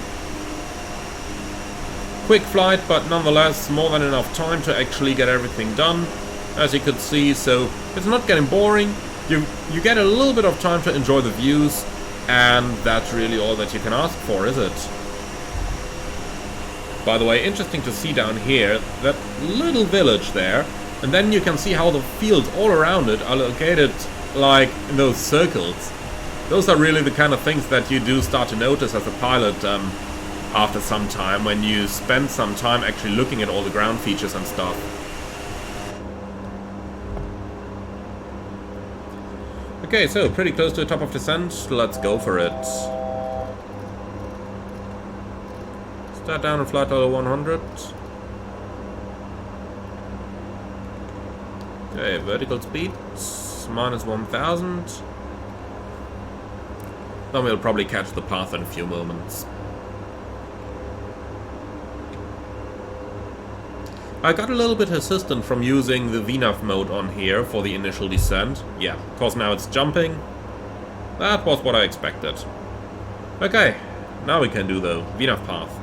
Quick flight, but nonetheless more than enough time to actually get everything done, as you could see. So it's not getting boring. You get a little bit of time to enjoy the views, and that's really all that you can ask for, is it? By the way, interesting to see down here, that little village there, and then you can see how the fields all around it are located like in those circles. Those are really the kind of things that you do start to notice as a pilot after some time, when you spend some time actually looking at all the ground features and stuff. Okay, so pretty close to the top of descent, let's go for it. Start down in flight level 100. Okay, vertical speed minus 1000. Then we'll probably catch the path in a few moments. I got a little bit assistant from using the VNAV mode on here for the initial descent. Yeah, because now it's jumping. That was what I expected. Okay, now we can do the VNAV path.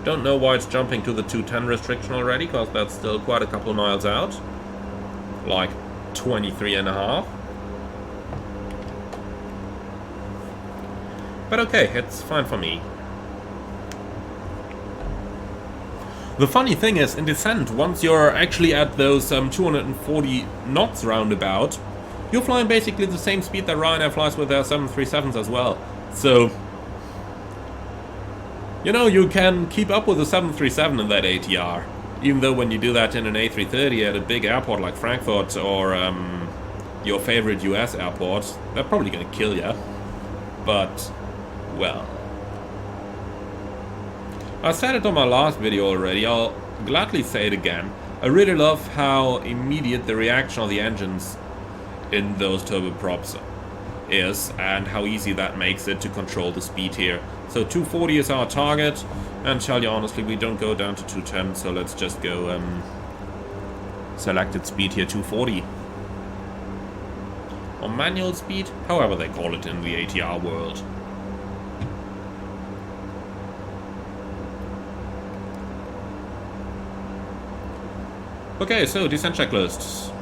Don't know why it's jumping to the 210 restriction already, because that's still quite a couple miles out. Like 23.5. But okay, it's fine for me. The funny thing is, in descent, once you're actually at those 240 knots roundabout, you're flying basically the same speed that Ryanair flies with their 737s as well. So, you know, you can keep up with the 737 in that ATR. Even though when you do that in an A330 at a big airport like Frankfurt or your favorite US airport, they're probably gonna kill you. But, well, I said it on my last video already, I'll gladly say it again. I really love how immediate the reaction of the engines in those turboprops is, and how easy that makes it to control the speed here. So 240 is our target, and tell you honestly, we don't go down to 210, so let's just go selected speed here, 240. Or manual speed, however they call it in the ATR world. Okay, so descent checklists.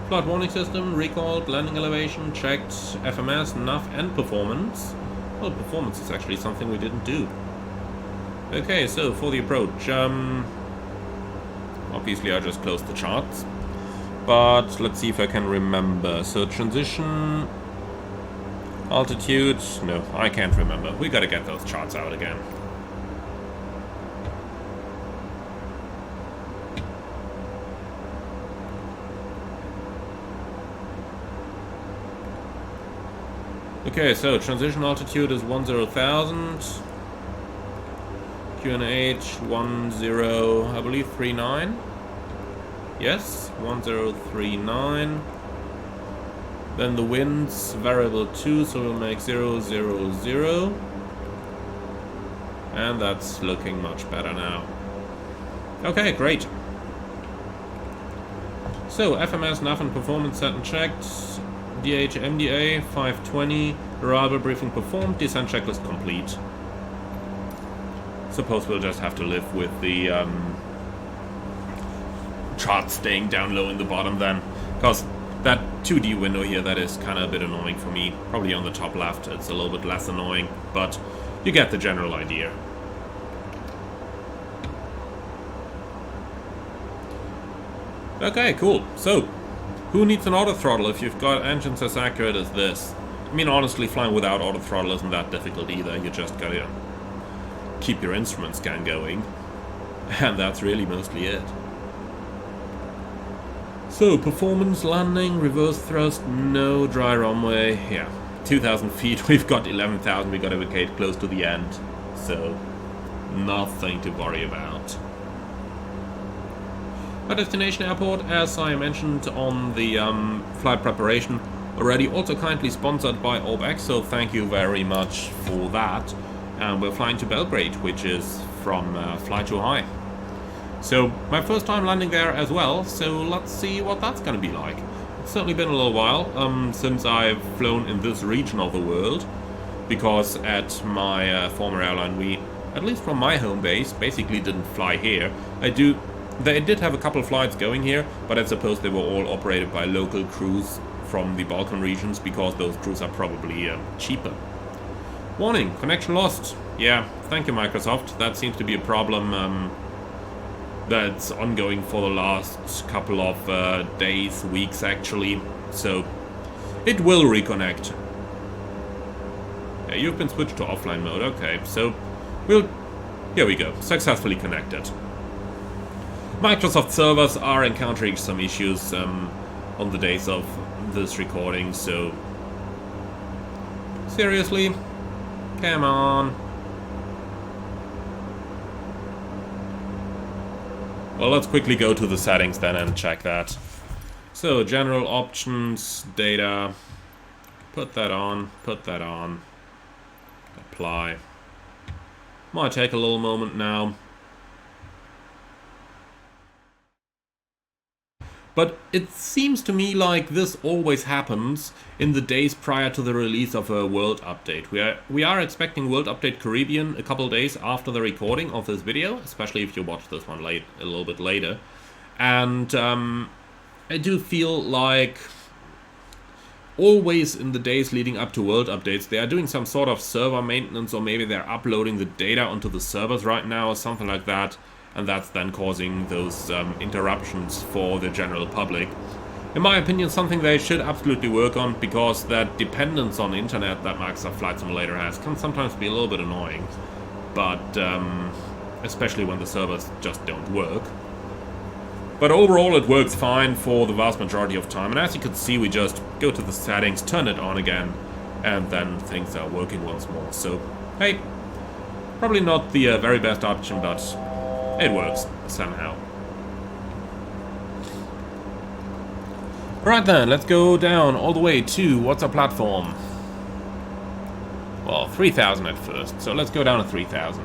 Flight warning system, recall, landing elevation, checked, FMS, nav and performance. Well, performance is actually something we didn't do. Okay, so for the approach, obviously I just closed the charts. But let's see if I can remember. So transition, altitude, no, I can't remember. We gotta get those charts out again. Okay, so transition altitude is 10,000. QNH 10, I believe 39. Yes, 1039. Then the wind's variable 2, so we'll make 0, 0, 0. And that's looking much better now. Okay, great. So FMS, nav and performance set and checked. DH MDA 520, reliable briefing performed, descent checklist complete. Suppose we'll just have to live with the chart staying down low in the bottom then, because that 2D window here, that is kind of a bit annoying for me. Probably on the top left it's a little bit less annoying, but you get the general idea. Okay, cool. So who needs an auto throttle if you've got engines as accurate as this? I mean, honestly, flying without auto throttle isn't that difficult either. You just gotta keep your instrument scan going. And that's really mostly it. So, performance, landing, reverse thrust, no, dry runway. Yeah, 2,000 feet, we've got 11,000, we got to vacate close to the end. So, nothing to worry about. Our destination airport, as I mentioned on the flight preparation already, also kindly sponsored by ORBX, so thank you very much for that. And we're flying to Belgrade, which is from Fly Too High. So my first time landing there as well, so let's see what that's going to be like. It's certainly been a little while since I've flown in this region of the world, because at my former airline we, at least from my home base, basically didn't fly here. They did have a couple of flights going here, but I suppose they were all operated by local crews from the Balkan regions, because those crews are probably cheaper. Warning, connection lost. Yeah, thank you Microsoft. That seems to be a problem that's ongoing for the last couple of days, weeks actually. So it will reconnect. Yeah, you've been switched to offline mode. Okay, so here we go. Successfully connected. Microsoft servers are encountering some issues on the days of this recording, so seriously, come on. Well, let's quickly go to the settings then and check that. So, general options, data, put that on, apply. Might take a little moment now. But it seems to me like this always happens in the days prior to the release of a World Update. We are expecting World Update Caribbean a couple days after the recording of this video, especially if you watch this one a little bit later. And I do feel like always in the days leading up to World Updates, they are doing some sort of server maintenance, or maybe they're uploading the data onto the servers right now or something like that. And that's then causing those interruptions for the general public. In my opinion, something they should absolutely work on, because that dependence on internet that Microsoft Flight Simulator has can sometimes be a little bit annoying. But especially when the servers just don't work. But overall it works fine for the vast majority of time. And as you can see, we just go to the settings, turn it on again, and then things are working once more. So, hey, probably not the very best option, but it works, somehow. Right then, let's go down all the way to, what's our platform? Well, 3,000 at first, so let's go down to 3,000.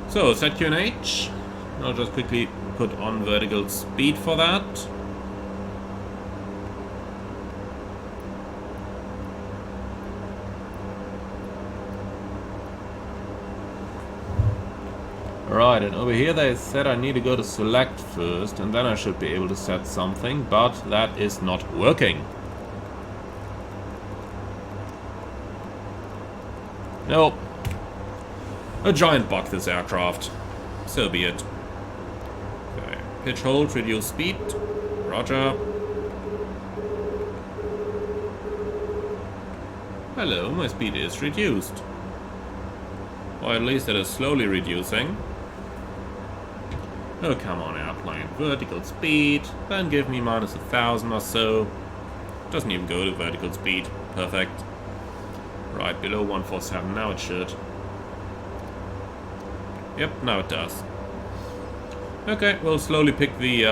So, set QNH. I'll just quickly put on vertical speed for that. Right, and over here they said I need to go to select first, and then I should be able to set something, but that is not working. Nope. A giant bug, this aircraft. So be it. Okay. Pitch hold, reduce speed. Roger. Hello, my speed is reduced. Or at least it is slowly reducing. Oh, come on, airplane. Vertical speed. Then give me minus 1,000 or so. Doesn't even go to vertical speed. Perfect. Right, below 147. Now it should. Yep, now it does. Okay, we'll slowly pick the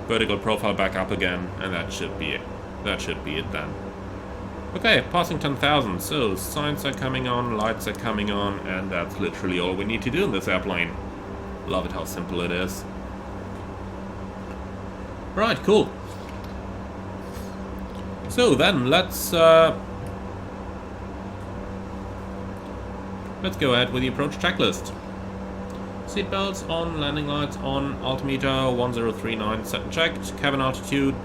vertical profile back up again, and that should be it. That should be it then. Okay, passing 10,000. So, signs are coming on, lights are coming on, and that's literally all we need to do in this airplane. Love it how simple it is. Right, cool. So then, let's go ahead with the approach checklist. Seatbelts on, landing lights on, altimeter 1039 set and checked, cabin altitude.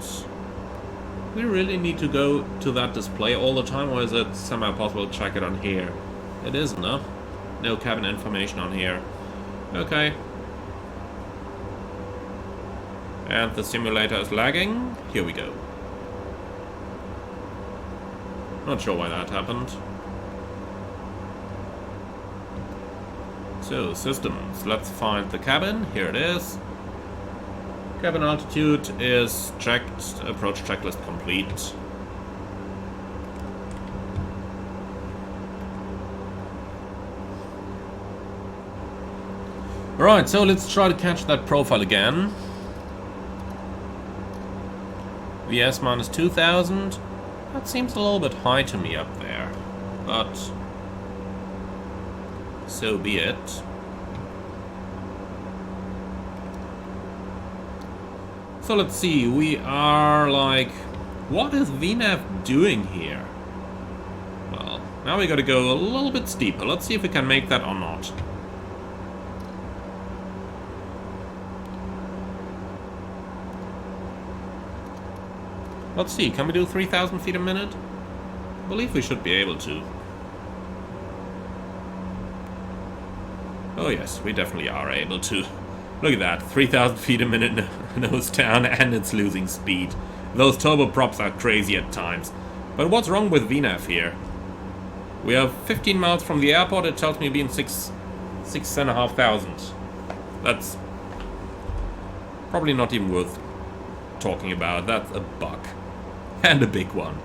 We really need to go to that display all the time, or is it somehow possible to check it on here? It isn't, huh? No cabin information on here. Okay. And the simulator is lagging. Here we go. Not sure why that happened. So, systems. Let's find the cabin. Here it is. Cabin altitude is checked. Approach checklist complete. Alright, so let's try to catch that profile again. VS minus 2,000. That seems a little bit high to me up there. But so be it. So let's see, we are like... What is VNAV doing here? Well, now we gotta go a little bit steeper. Let's see if we can make that or not. Let's see, can we do 3,000 feet a minute? I believe we should be able to. Oh yes, we definitely are able to. Look at that, 3,000 feet a minute nose down, and it's losing speed. Those turboprops are crazy at times. But what's wrong with VNAV here? We are 15 miles from the airport, it tells me being 6,500. That's probably not even worth talking about. That's a bug. And a big one.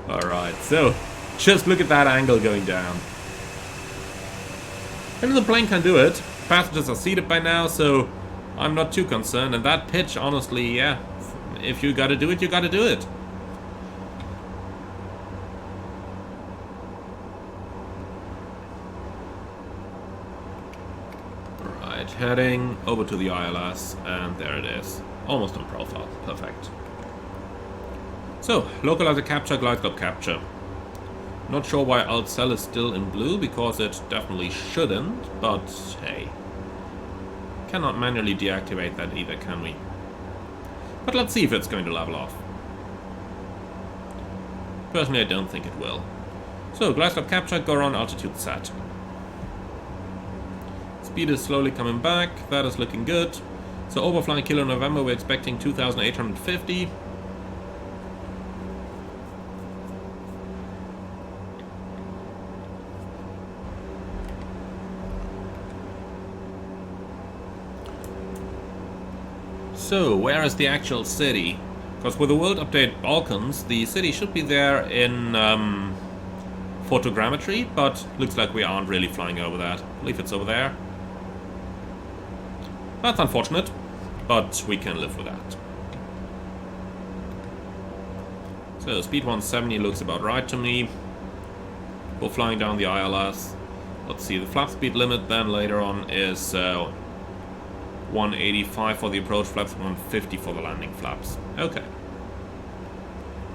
Alright, so just look at that angle going down. And the plane can do it. Passengers are seated by now, so I'm not too concerned. And that pitch, honestly, yeah, If you gotta do it, you gotta do it. Right, heading over to the ILS, and there it is. Almost on profile. Perfect. So, localizer capture, glide slope capture. Not sure why alt cell is still in blue, because it definitely shouldn't, but hey. Cannot manually deactivate that either, can we? But let's see if it's going to level off. Personally, I don't think it will. So, glide slope capture, go around altitude set. Speed is slowly coming back, that is looking good. So, overflying Kilo November, we're expecting 2,850. So, where is the actual city? Because with the world update Balkans, the city should be there in photogrammetry, but looks like we aren't really flying over that. I believe it's over there. That's unfortunate, but we can live with that. So, speed 170 looks about right to me. We're flying down the ILS. Let's see, the flap speed limit then later on is 185 for the approach flaps, 150 for the landing flaps. Okay.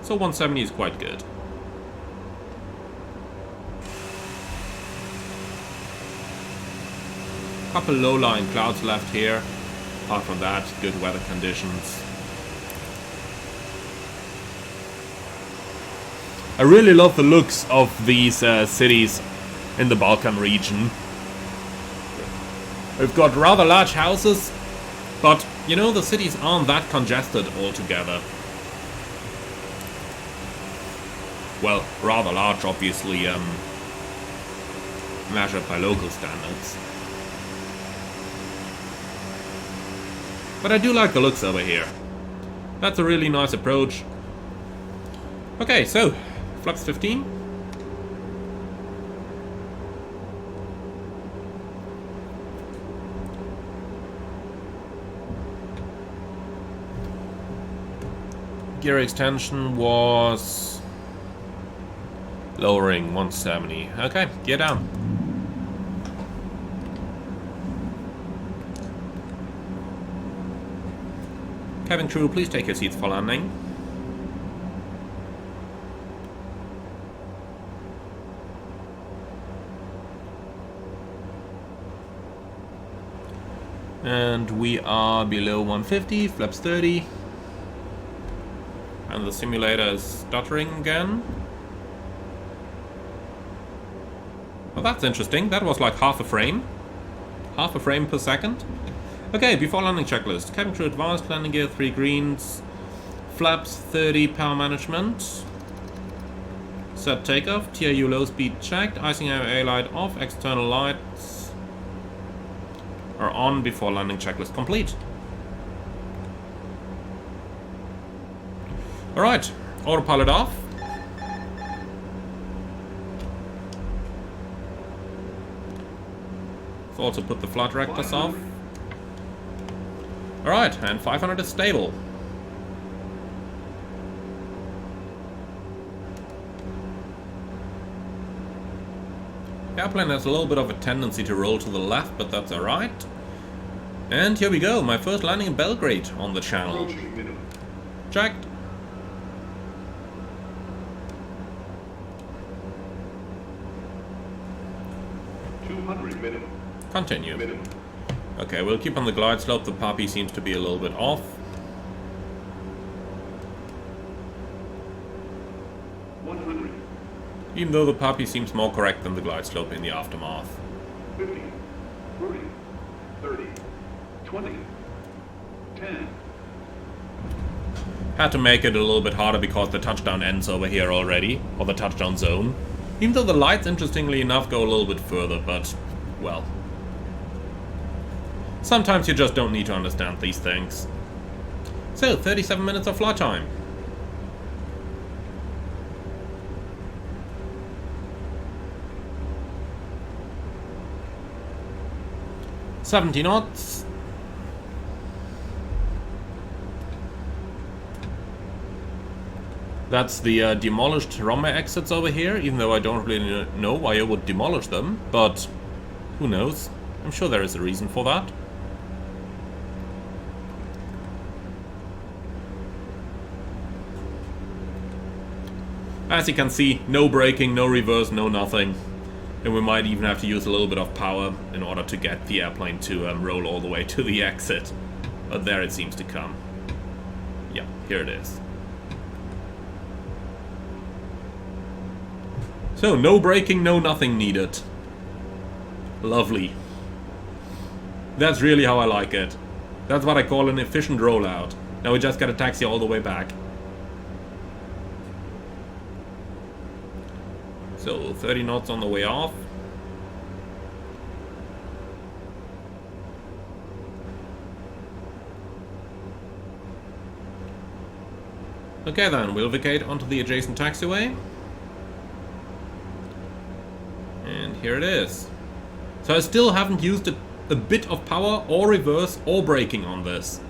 So 170 is quite good. Couple low-lying clouds left here. Apart from that, good weather conditions. I really love the looks of these cities in the Balkan region. We've got rather large houses, but, you know, the cities aren't that congested altogether. Well, rather large, obviously, measured by local standards. But I do like the looks over here. That's a really nice approach. Okay, so, flaps 15. Gear extension was lowering 170. Okay, gear down. Cabin crew, please take your seats for landing. And we are below 150, flaps 30. And the simulator is stuttering again. Well, that's interesting. That was like half a frame. Half a frame per second. Okay, before landing checklist. Cabin crew advanced, landing gear 3 greens. Flaps 30, power management. Set takeoff. TRU low speed checked. Icing area light off. External lights are on before landing checklist complete. Alright, autopilot off. Let's also put the flight directors off. Alright, and 500 is stable. The airplane has a little bit of a tendency to roll to the left, but that's alright. And here we go, my first landing in Belgrade on the channel. Checked. Minimum. Continue. Minimum. Okay, we'll keep on the glide slope. The puppy seems to be a little bit off. 100. Even though the puppy seems more correct than the glide slope in the aftermath. 50. 40. 30. 20. 10. Had to make it a little bit harder because the touchdown ends over here already, or the touchdown zone. Even though the lights, interestingly enough, go a little bit further, but, well. Sometimes you just don't need to understand these things. So, 37 minutes of flight time. .70 knots. That's the demolished runway exits over here, even though I don't really know why I would demolish them, but who knows? I'm sure there is a reason for that. As you can see, no braking, no reverse, no nothing. And we might even have to use a little bit of power in order to get the airplane to roll all the way to the exit. But there it seems to come. Yeah, here it is. So, no braking, no nothing needed. Lovely. That's really how I like it. That's what I call an efficient rollout. Now we just gotta taxi all the way back. So, 30 knots on the way off. Okay then, we'll vacate onto the adjacent taxiway. And here it is. So I still haven't used a bit of power or reverse or braking on this.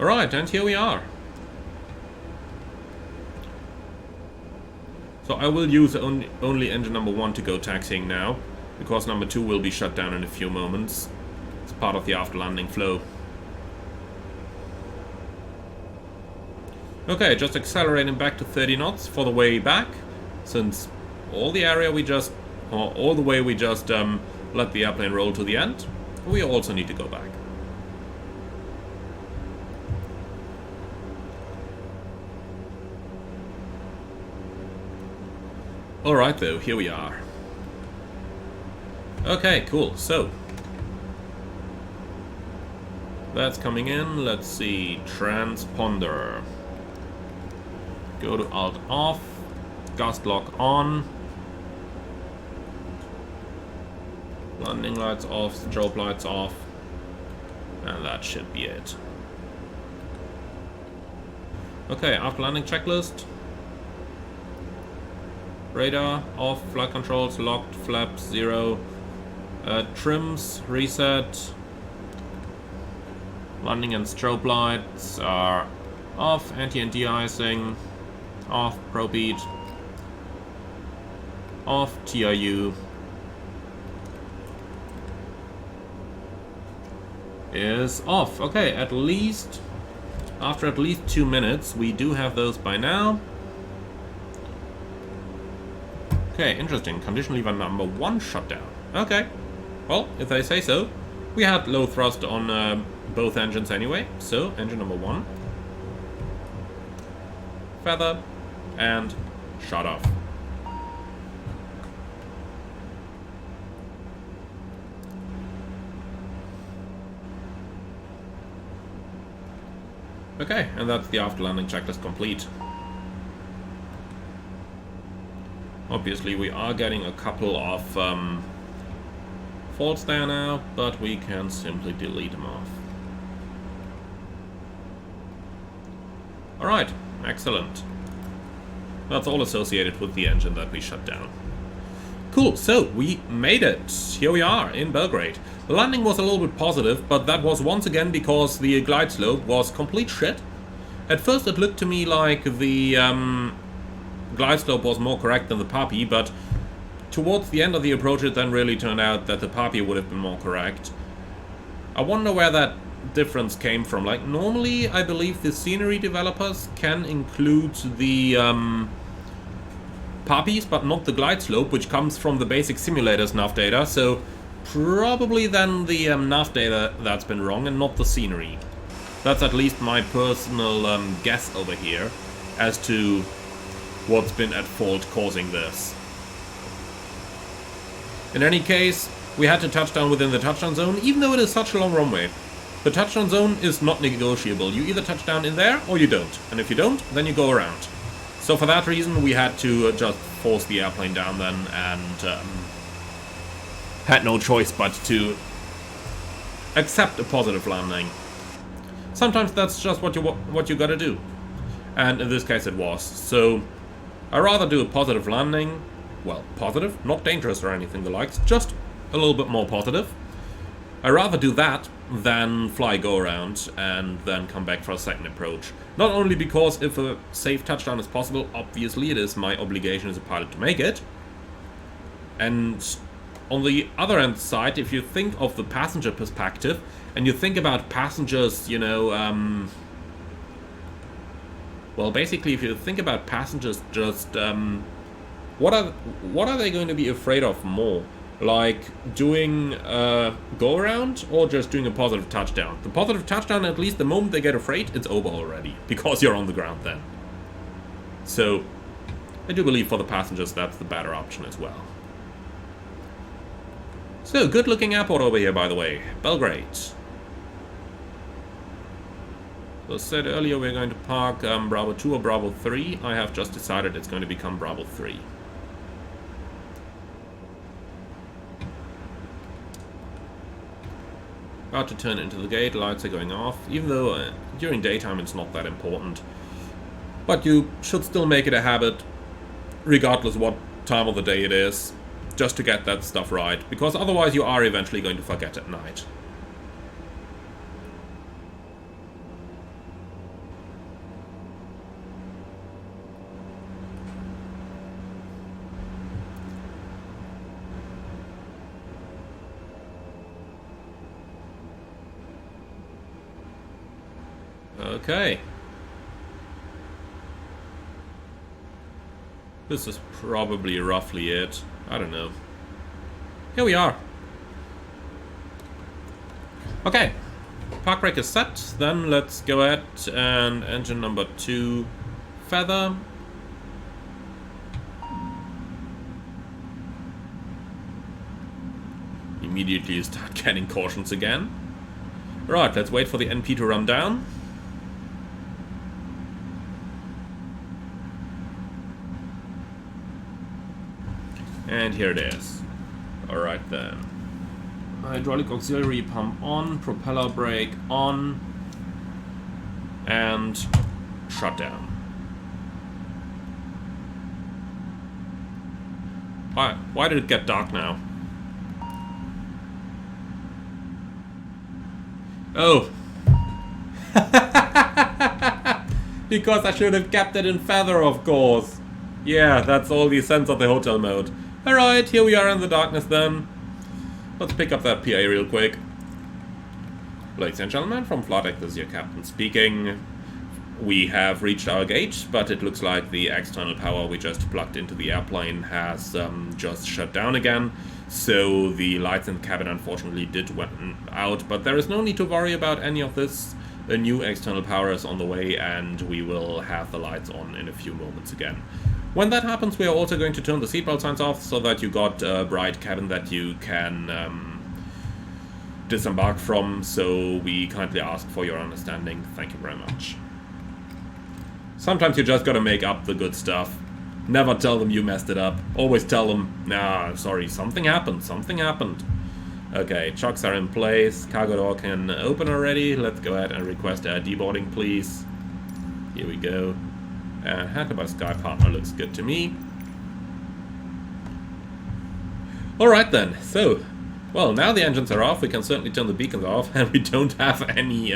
Alright, and here we are. So I will use only engine number 1 to go taxiing now, because number 2 will be shut down in a few moments. It's part of the after landing flow. Okay, just accelerating back to 30 knots for the way back, since all the area we just, or all the way we just let the airplane roll to the end, we also need to go back. Alright though, here we are. Okay, cool, so that's coming in. Let's see, transponder. Go to Alt off, gust lock on, landing lights off, strobe lights off, and that should be it. Okay, after landing checklist. Radar off, flight controls locked, flaps 0, trims reset, landing and strobe lights are off, anti and de-icing off, probe beat off, TRU is off. Okay, at least after at least 2 minutes we do have those by now. Okay, interesting. Condition lever number 1 shut down. Okay. Well, if they say so. We had low thrust on both engines anyway. So, engine number 1. Feather. And shut off. Okay, and that's the after landing checklist complete. Obviously, we are getting a couple of faults there now, but we can simply delete them off. Alright, excellent. That's all associated with the engine that we shut down. Cool, so we made it. Here we are in Belgrade. The landing was a little bit positive, but that was once again because the glide slope was complete shit. At first it looked to me like the glide slope was more correct than the Papi, but towards the end of the approach it then really turned out that the Papi would have been more correct. I wonder where that difference came from. Like, normally I believe the scenery developers can include the Papis, but not the glide slope, which comes from the basic simulator's nav data, so probably then the nav data that's been wrong and not the scenery. That's at least my personal guess over here as to what's been at fault causing this. In any case, we had to touch down within the touchdown zone, even though it is such a long runway. The touchdown zone is not negotiable. You either touch down in there or you don't. And if you don't, then you go around. So for that reason, we had to just force the airplane down then, and had no choice but to accept a positive landing. Sometimes that's just what you gotta do. And in this case it was. So I rather do a positive landing well, positive, not dangerous or anything the likes, just a little bit more positive. I'd rather do that than fly go around and then come back for a second approach. Not only because if a safe touchdown is possible, obviously it is my obligation as a pilot to make it. And on the other hand side, if you think of the passenger perspective, and you think about passengers, you know, well, basically, if you think about passengers, just what are they going to be afraid of more? Like doing a go around or just doing a positive touchdown? The positive touchdown, at least the moment they get afraid, it's over already because you're on the ground then. So I do believe for the passengers that's the better option as well. So good looking airport over here, by the way, Belgrade. As said earlier, we're going to park Bravo 2 or Bravo 3. I have just decided it's going to become Bravo 3. About to turn into the gate, lights are going off, even though during daytime it's not that important. But you should still make it a habit, regardless what time of the day it is, just to get that stuff right, because otherwise you are eventually going to forget at night. Okay. This is probably roughly it. I don't know. Here we are. Okay. Park brake is set. Then let's go ahead and engine number 2 feather. Immediately start getting cautions again. Right, let's wait for the NP to run down. And here it is. Alright then. Hydraulic auxiliary pump on, propeller brake on, and shut down. Why did it get dark now? Oh. Because I should have kept it in feather, of course. Yeah, that's all the sense of the hotel mode. Alright, here we are in the darkness then. Let's pick up that PA real quick. Ladies and gentlemen, from Flight this is your captain speaking. We have reached our gate, but it looks like the external power we just plugged into the airplane has just shut down again. So the lights in the cabin unfortunately did went out, but there is no need to worry about any of this. A new external power is on the way and we will have the lights on in a few moments again. When that happens, we are also going to turn the seatbelt signs off so that you got a bright cabin that you can disembark from. So we kindly ask for your understanding. Thank you very much. Sometimes you just gotta make up the good stuff. Never tell them you messed it up. Always tell them, nah, sorry, something happened, something happened. Okay, chocks are in place. Cargo door can open already. Let's go ahead and request a deboarding, please. Here we go. And handled by Sky Partner looks good to me. Alright then, so, well, now the engines are off, we can certainly turn the beacons off, and we don't have any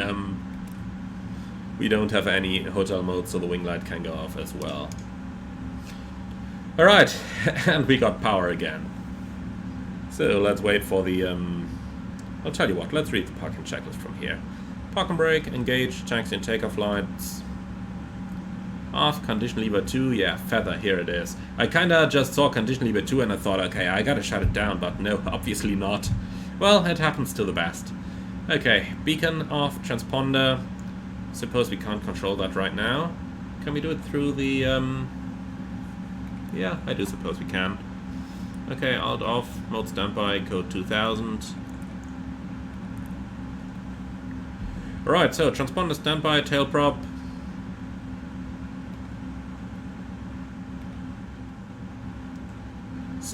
hotel mode, so the wing light can go off as well. Alright, and we got power again. So let's wait for the, I'll tell you what, let's read the parking checklist from here. Park and brake, engage, taxi and takeoff lights. Off, condition lever 2, yeah, feather, here it is. I kinda just saw condition lever 2 and I thought, okay, I gotta shut it down, but no, obviously not. Well, it happens to the best. Okay, beacon off, transponder. Suppose we can't control that right now. Can we do it through the, yeah, I do suppose we can. Okay, alt off, mode standby, code 2000. Alright, so transponder standby, tail prop.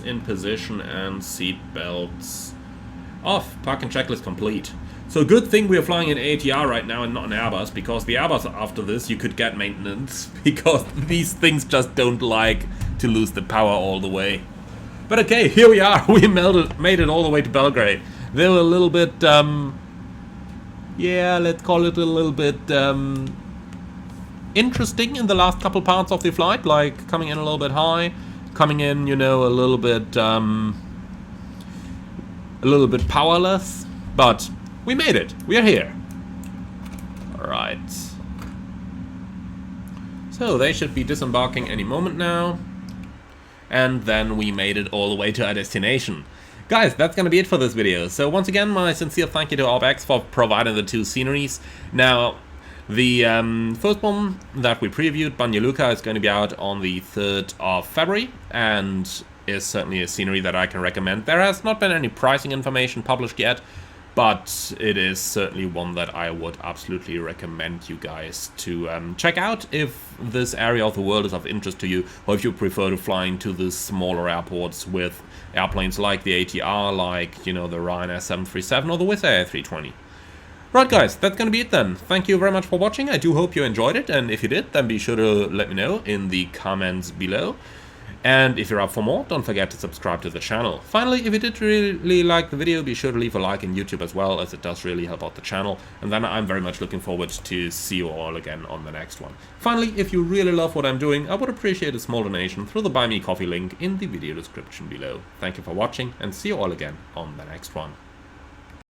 In position and seat belts off. Parking checklist complete. So good thing we are flying an ATR right now and not an Airbus, because the Airbus after this you could get maintenance because these things just don't like to lose the power all the way. But okay, here we are. We made it all the way to Belgrade. They were a little bit, yeah, let's call it a little bit interesting in the last couple parts of the flight, like coming in a little bit high, coming in, you know, a little bit powerless. But we made it. We are here. All right. So they should be disembarking any moment now. And then we made it all the way to our destination. Guys, that's gonna be it for this video. So once again, my sincere thank you to ORBX for providing the two sceneries. Now, the first one that we previewed, Banja Luka, is going to be out on the 3rd of February and is certainly a scenery that I can recommend. There has not been any pricing information published yet, but it is certainly one that I would absolutely recommend you guys to check out if this area of the world is of interest to you, or if you prefer to fly into the smaller airports with airplanes like the ATR, like, you know, the Ryanair 737 or the Wizz Air 320. Right guys, that's gonna be it then. Thank you very much for watching. I do hope you enjoyed it, and if you did, then be sure to let me know in the comments below. And if you're up for more, don't forget to subscribe to the channel. Finally, if you did really like the video, be sure to leave a like on YouTube as well, as it does really help out the channel. And then I'm very much looking forward to see you all again on the next one. Finally, if you really love what I'm doing, I would appreciate a small donation through the Buy Me Coffee link in the video description below. Thank you for watching, and see you all again on the next one.